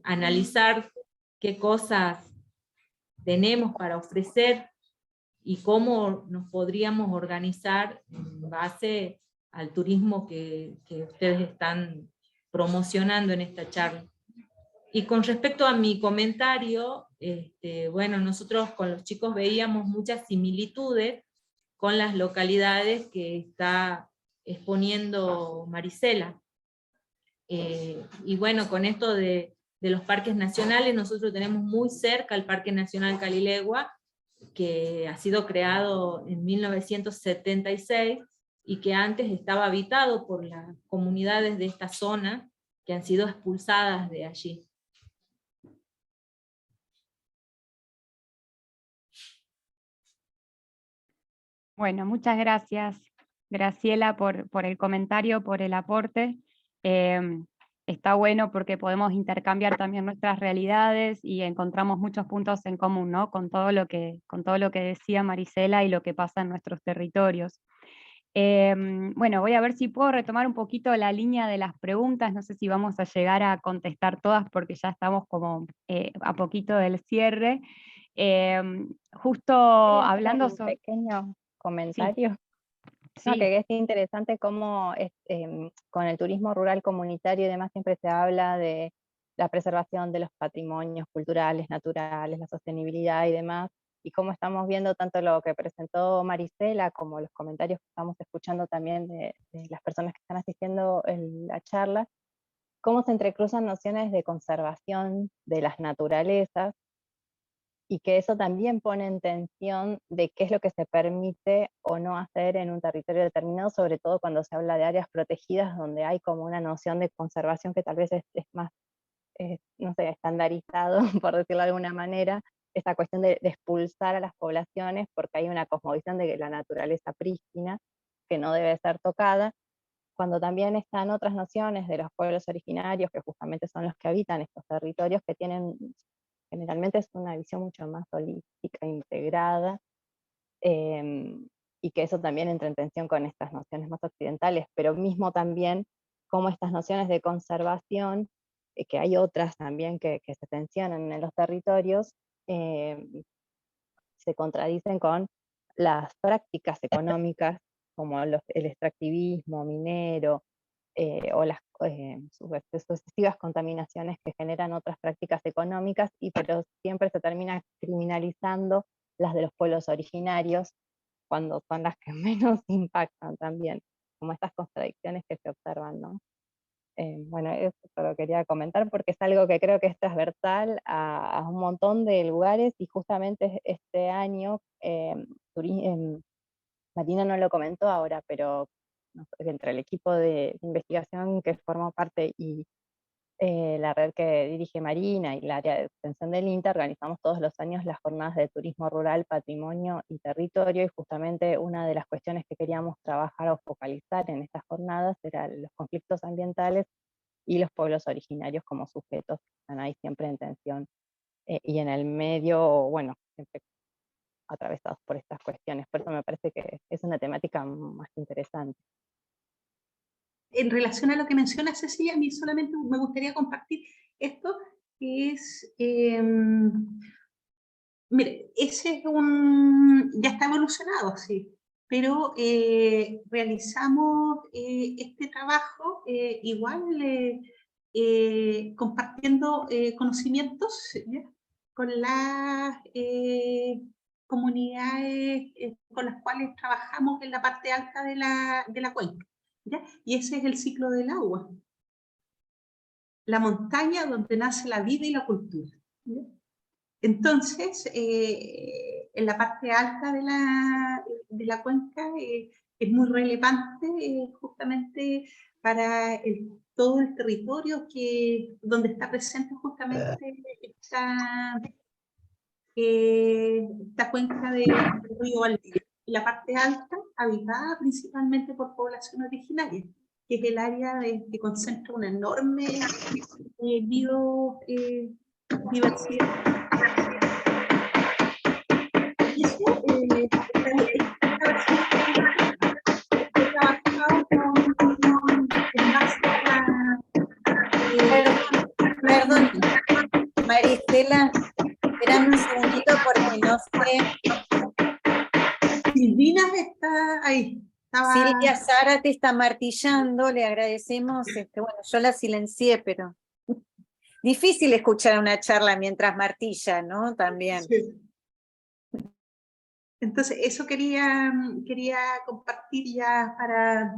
Speaker 7: analizar qué cosas tenemos para ofrecer y cómo nos podríamos organizar en base al turismo que ustedes están promocionando en esta charla. Y con respecto a mi comentario, bueno, nosotros con los chicos veíamos muchas similitudes con las localidades que está exponiendo Marisela. Y bueno, con esto de los parques nacionales, nosotros tenemos muy cerca el Parque Nacional Calilegua, que ha sido creado en 1976, y que antes estaba habitado por las comunidades de esta zona, que han sido expulsadas de allí.
Speaker 4: Bueno, muchas gracias, Graciela, por el comentario, por el aporte. Está bueno porque podemos intercambiar también nuestras realidades y encontramos muchos puntos en común, ¿no? Con todo lo que decía Marisela y lo que pasa en nuestros territorios. Bueno, voy a ver si puedo retomar un poquito la línea de las preguntas. No sé si vamos a llegar a contestar todas porque ya estamos como a poquito del cierre. Justo hablando
Speaker 1: un
Speaker 4: sobre...
Speaker 1: pequeño
Speaker 4: Sí,
Speaker 1: comentario. No,
Speaker 4: sí.
Speaker 1: que es interesante cómo con el turismo rural comunitario y demás siempre se habla de la preservación de los patrimonios culturales, naturales, la sostenibilidad y demás, y cómo estamos viendo tanto lo que presentó Marisela como los comentarios que estamos escuchando también de las personas que están asistiendo en la charla, cómo se entrecruzan nociones de conservación de las naturalezas, y que eso también pone en tensión de qué es lo que se permite o no hacer en un territorio determinado, sobre todo cuando se habla de áreas protegidas, donde hay como una noción de conservación que tal vez es más, no sé, estandarizado, por decirlo de alguna manera, esta cuestión de expulsar a las poblaciones, porque hay una cosmovisión de que la naturaleza prístina, que no debe ser tocada, cuando también están otras nociones de los pueblos originarios, que justamente son los que habitan estos territorios, que tienen, generalmente es una visión mucho más holística, integrada, y que eso también entra en tensión con estas nociones más occidentales, pero mismo también como estas nociones de conservación, que hay otras también que se tensionan en los territorios, se contradicen con las prácticas económicas, como el extractivismo minero, o las sucesivas contaminaciones que generan otras prácticas económicas, pero siempre se termina criminalizando las de los pueblos originarios, cuando son las que menos impactan también, como estas contradicciones que se observan, ¿no? Bueno, eso lo quería comentar porque es algo que creo que es transversal a un montón de lugares, y justamente este año, Marina no lo comentó ahora, pero entre el equipo de investigación que formó parte y la red que dirige Marina y el área de extensión del INTA, organizamos todos los años las jornadas de turismo rural, patrimonio y territorio, y justamente una de las cuestiones que queríamos trabajar o focalizar en estas jornadas eran los conflictos ambientales y los pueblos originarios como sujetos que están ahí siempre en tensión, y en el medio, bueno, siempre atravesados por estas cuestiones. Por eso me parece que es una temática más interesante.
Speaker 2: En relación a lo que menciona Cecilia, a mí solamente me gustaría compartir esto, que es, mire, ese es ya está evolucionado, sí, pero realizamos este trabajo igual compartiendo conocimientos, ¿ya?, con las comunidades con las cuales trabajamos en la parte alta de la cuenca, ¿ya? Y ese es el ciclo del agua. la montaña donde nace la vida y la cultura. Entonces, en la parte alta de la cuenca es muy relevante justamente para todo el territorio donde está presente justamente esta cuenca del río Valdivia. La parte alta, habitada principalmente por población originaria, que es el área que concentra una enorme biodiversidad.
Speaker 5: Perdón, Marisela, esperame un segundito porque no sé.
Speaker 2: Silvina está ahí.
Speaker 5: Silvia Zárate está martillando, le agradecemos. Bueno, yo la silencié, pero difícil escuchar una charla mientras martilla, ¿no? También.
Speaker 2: Sí. Entonces, eso quería compartir ya para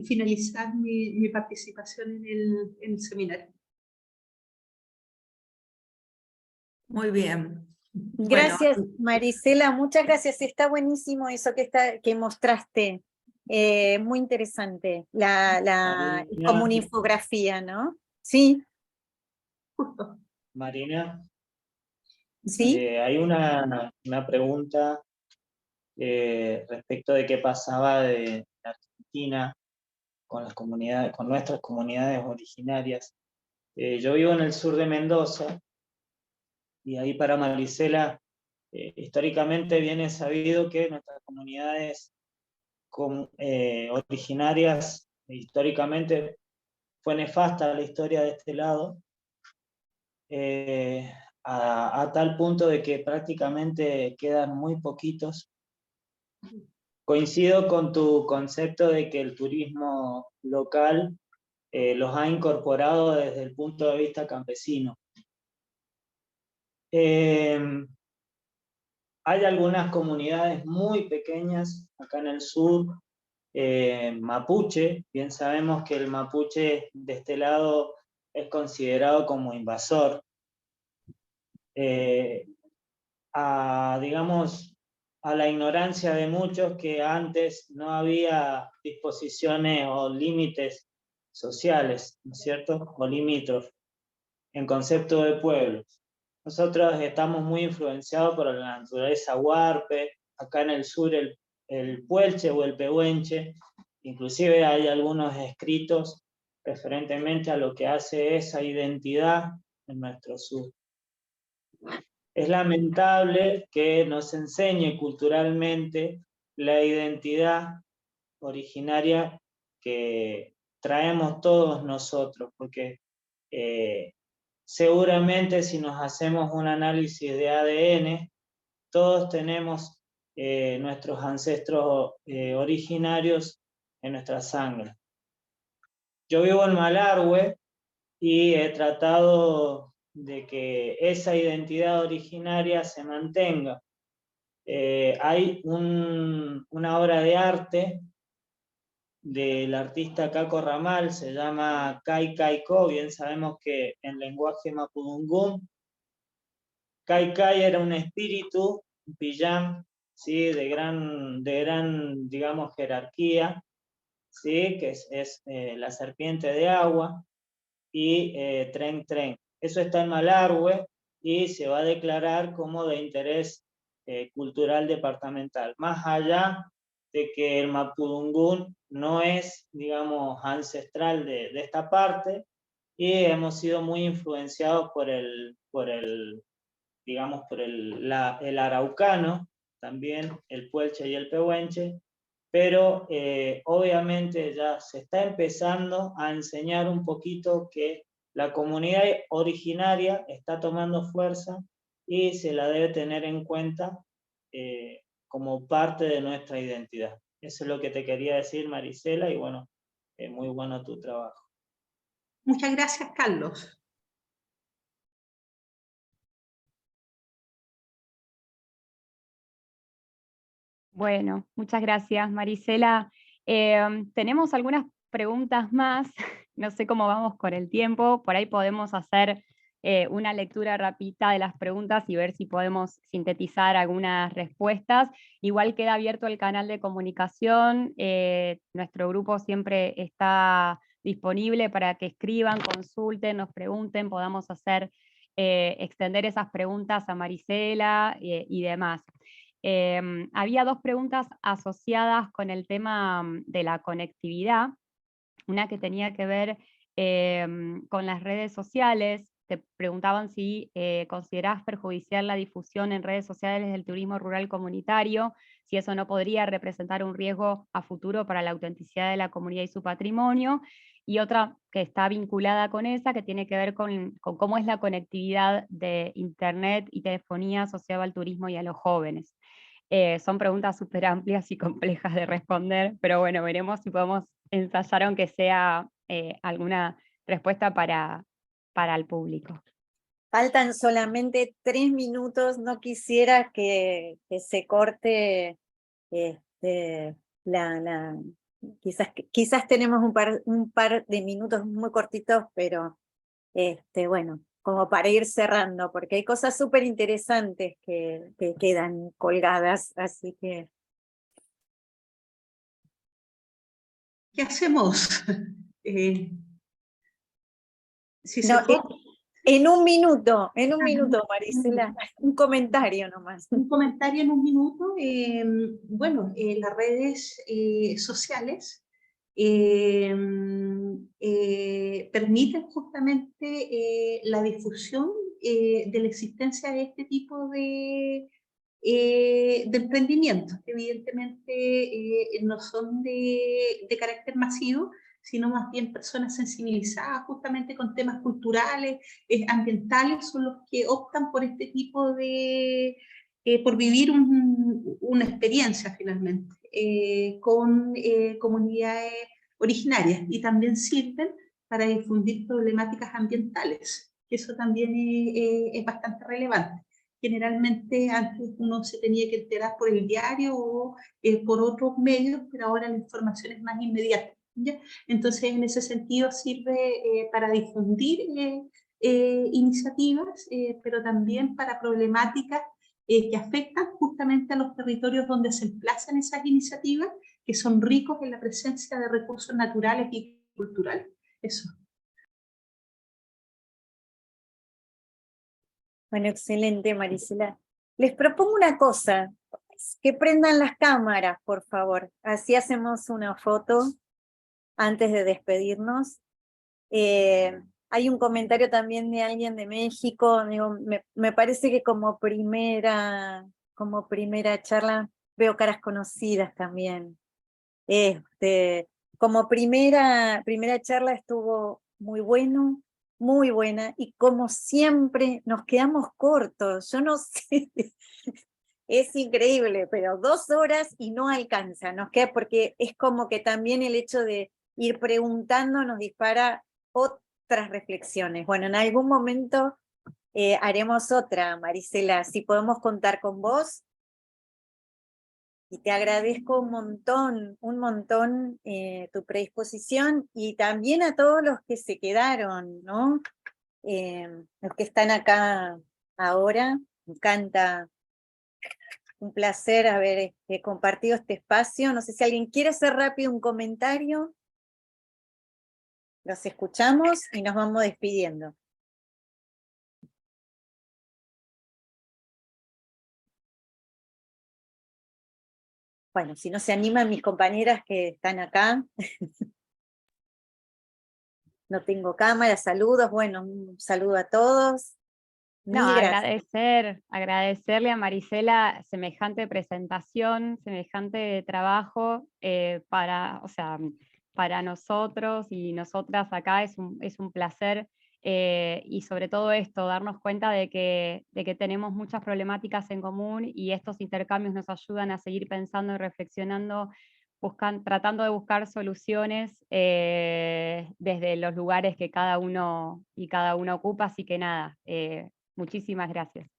Speaker 2: finalizar mi participación en el seminario.
Speaker 6: Muy bien.
Speaker 5: Gracias, Marisela, muchas gracias. Está buenísimo eso que mostraste. Muy interesante. Como una infografía, ¿no? Sí.
Speaker 2: Justo.
Speaker 8: Marina,
Speaker 5: ¿Sí?
Speaker 8: hay una pregunta respecto de qué pasaba en Argentina con las comunidades, con nuestras comunidades originarias. Yo vivo en el sur de Mendoza, y ahí para Marisela, históricamente viene sabido que nuestras comunidades originarias, históricamente fue nefasta la historia de este lado, a tal punto de que prácticamente quedan muy poquitos. Coincido con tu concepto de que el turismo local los ha incorporado desde el punto de vista campesino. Hay algunas comunidades muy pequeñas acá en el sur, mapuche, bien sabemos que el mapuche de este lado es considerado como invasor. Digamos, a la ignorancia de muchos, que antes no había disposiciones o límites sociales, ¿no es cierto? O limítrofes, en concepto de pueblos. Nosotros estamos muy influenciados por la naturaleza huarpe, acá en el sur el puelche o el pehuenche, inclusive hay algunos escritos referentemente a lo que hace esa identidad en nuestro sur. Es lamentable que nos enseñe culturalmente la identidad originaria que traemos todos nosotros, porque seguramente si nos hacemos un análisis de ADN, todos tenemos nuestros ancestros originarios en nuestra sangre. Yo vivo en Malargüe y he tratado de que esa identidad originaria se mantenga. Hay una obra de arte del artista Caco Ramal, se llama Kai Kai Co, bien sabemos que en lenguaje mapudungún, Kai Kai era un espíritu, un piyam, ¿sí? de gran, digamos, jerarquía, ¿sí? que es la serpiente de agua, y Tren Tren. Eso está en Malargüe y se va a declarar como de interés cultural departamental, más allá de que el mapudungún no es, digamos, ancestral de esta parte, y hemos sido muy influenciados por el araucano, también el puelche y el pehuenche, pero obviamente ya se está empezando a enseñar un poquito que la comunidad originaria está tomando fuerza y se la debe tener en cuenta como parte de nuestra identidad. Eso es lo que te quería decir, Marisela, y bueno, muy bueno tu trabajo.
Speaker 2: Muchas gracias, Carlos.
Speaker 4: Bueno, muchas gracias, Marisela. Tenemos algunas preguntas más no sé cómo vamos con el tiempo, por ahí podemos hacer una lectura rápida de las preguntas y ver si podemos sintetizar algunas respuestas. Igual queda abierto el canal de comunicación, nuestro grupo siempre está disponible para que escriban, consulten, nos pregunten, podamos hacer, extender esas preguntas a Marisela y demás. Había dos preguntas asociadas con el tema de la conectividad, una que tenía que ver con las redes sociales. Te preguntaban si considerás perjudicial la difusión en redes sociales del turismo rural comunitario, si eso no podría representar un riesgo a futuro para la autenticidad de la comunidad y su patrimonio, y otra que está vinculada con esa, que tiene que ver con cómo es la conectividad de internet y telefonía asociada al turismo y a los jóvenes. Son preguntas súper amplias y complejas de responder, pero bueno, veremos si podemos ensayar aunque sea alguna respuesta para el público.
Speaker 5: Faltan solamente 3 minutos, no quisiera que se corte quizás tenemos un par de minutos muy cortitos, pero bueno, como para ir cerrando, porque hay cosas súper interesantes que quedan colgadas, así que...
Speaker 2: ¿Qué hacemos? Si se
Speaker 5: No,
Speaker 2: puede,
Speaker 5: en un minuto, Marisela, un comentario nomás.
Speaker 2: un comentario en un minuto. Bueno, las redes sociales permiten justamente la difusión de la existencia de este tipo de emprendimientos, que evidentemente no son de carácter masivo, sino más bien personas sensibilizadas justamente con temas culturales, ambientales, son los que optan por este tipo de, por vivir una experiencia finalmente, con comunidades originarias, y también sirven para difundir problemáticas ambientales, que eso también es bastante relevante. Generalmente antes uno se tenía que enterar por el diario o por otros medios, pero ahora la información es más inmediata, ¿ya? Entonces en ese sentido sirve para difundir iniciativas, pero también para problemáticas que afectan justamente a los territorios donde se emplazan esas iniciativas, que son ricos en la presencia de recursos naturales y culturales. Eso.
Speaker 5: Bueno, excelente, Marisela. Les propongo una cosa, que prendan las cámaras, por favor. Así hacemos una foto antes de despedirnos. Hay un comentario también de alguien de México. Digo, me parece que como primera charla veo caras conocidas también. Como primera charla estuvo muy bueno, muy buena, y como siempre nos quedamos cortos. Yo no sé, es increíble, pero 2 horas y no alcanza, nos queda, porque es como que también el hecho de ir preguntando nos dispara otras reflexiones. Bueno, en algún momento haremos otra, Marisela, si podemos contar con vos. Y te agradezco un montón tu predisposición, y también a todos los que se quedaron, ¿no? Los que están acá ahora. Me encanta, un placer haber compartido este espacio. No sé si alguien quiere hacer rápido un comentario. Los escuchamos y nos vamos despidiendo. Bueno, si no se animan mis compañeras que están acá. No tengo cámara, saludos, bueno, un saludo a todos.
Speaker 4: No,
Speaker 5: Mil gracias.
Speaker 4: agradecerle a Marisela semejante presentación, semejante trabajo para nosotros y nosotras acá es un placer, y sobre todo esto, darnos cuenta de que tenemos muchas problemáticas en común, y estos intercambios nos ayudan a seguir pensando y reflexionando, tratando de buscar soluciones desde los lugares que cada uno ocupa. Así que nada, muchísimas gracias.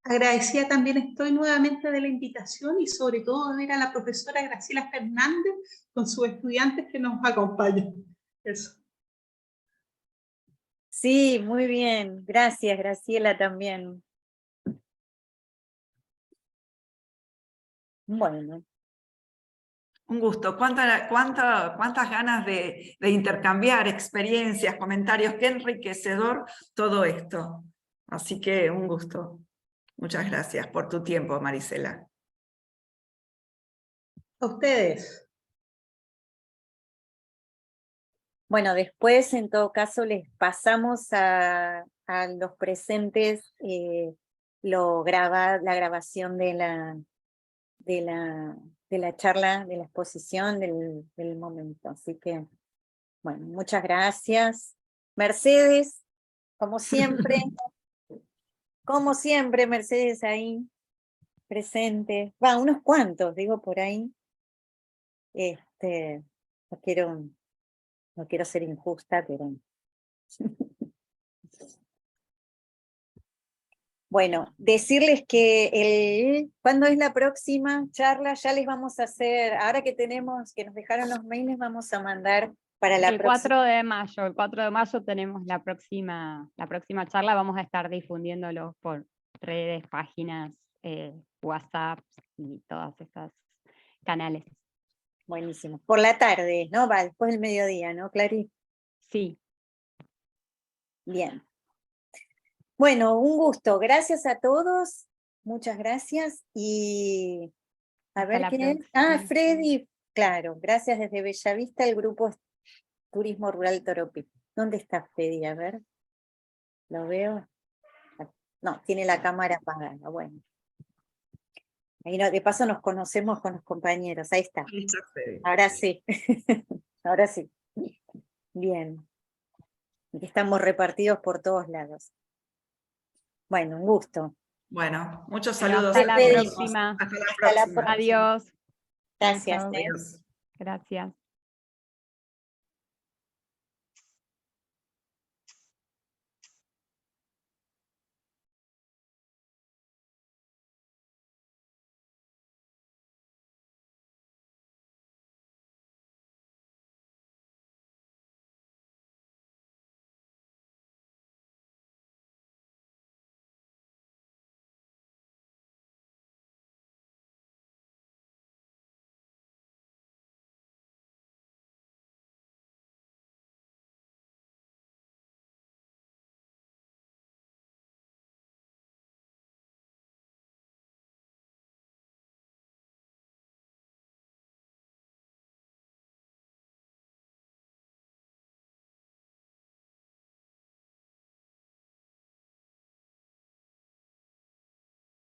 Speaker 2: Agradecida también estoy nuevamente de la invitación, y sobre todo de ver a la profesora Graciela Fernández con sus estudiantes que nos acompañan. Eso.
Speaker 5: Sí, muy bien. Gracias, Graciela, también. Bueno.
Speaker 6: Un gusto. ¿Cuántas ganas de intercambiar experiencias, comentarios? Qué enriquecedor todo esto. Así que un gusto. Muchas gracias por tu tiempo, Marisela.
Speaker 2: A ustedes.
Speaker 5: Bueno, después en todo caso les pasamos a los presentes la grabación de la charla, de la exposición del momento. Así que, bueno, muchas gracias. Mercedes, como siempre, Mercedes ahí, presente. Va, unos cuantos, digo por ahí. No quiero ser injusta, pero... Bueno, decirles que ¿cuándo es la próxima charla? Ya les vamos a hacer, ahora que nos dejaron los mails, vamos a mandar para la próxima.
Speaker 4: 4 de mayo, el 4 de mayo tenemos la próxima charla, vamos a estar difundiéndolo por redes, páginas, WhatsApp y todas estas canales.
Speaker 5: Buenísimo. Por la tarde, ¿no? Va, después del mediodía, ¿no, Clary?
Speaker 4: Sí.
Speaker 5: Bien. Bueno, un gusto. Gracias a todos. Muchas gracias. Y a ver quién es. Ah, Freddy. Claro, gracias desde Bellavista, el grupo Turismo Rural Toropí. ¿Dónde está Freddy? A ver. ¿Lo veo? No, tiene la cámara apagada. Bueno. Ahí no, de paso nos conocemos con los compañeros. Ahí está. Ahora sí. Ahora sí. Bien. Estamos repartidos por todos lados. Bueno, un gusto.
Speaker 6: Bueno, muchos saludos.
Speaker 4: Hasta la
Speaker 6: a todos.
Speaker 4: próxima.
Speaker 6: Hasta la
Speaker 5: Hasta la
Speaker 6: próxima.
Speaker 4: Adiós.
Speaker 5: Gracias.
Speaker 6: Adiós.
Speaker 4: Gracias.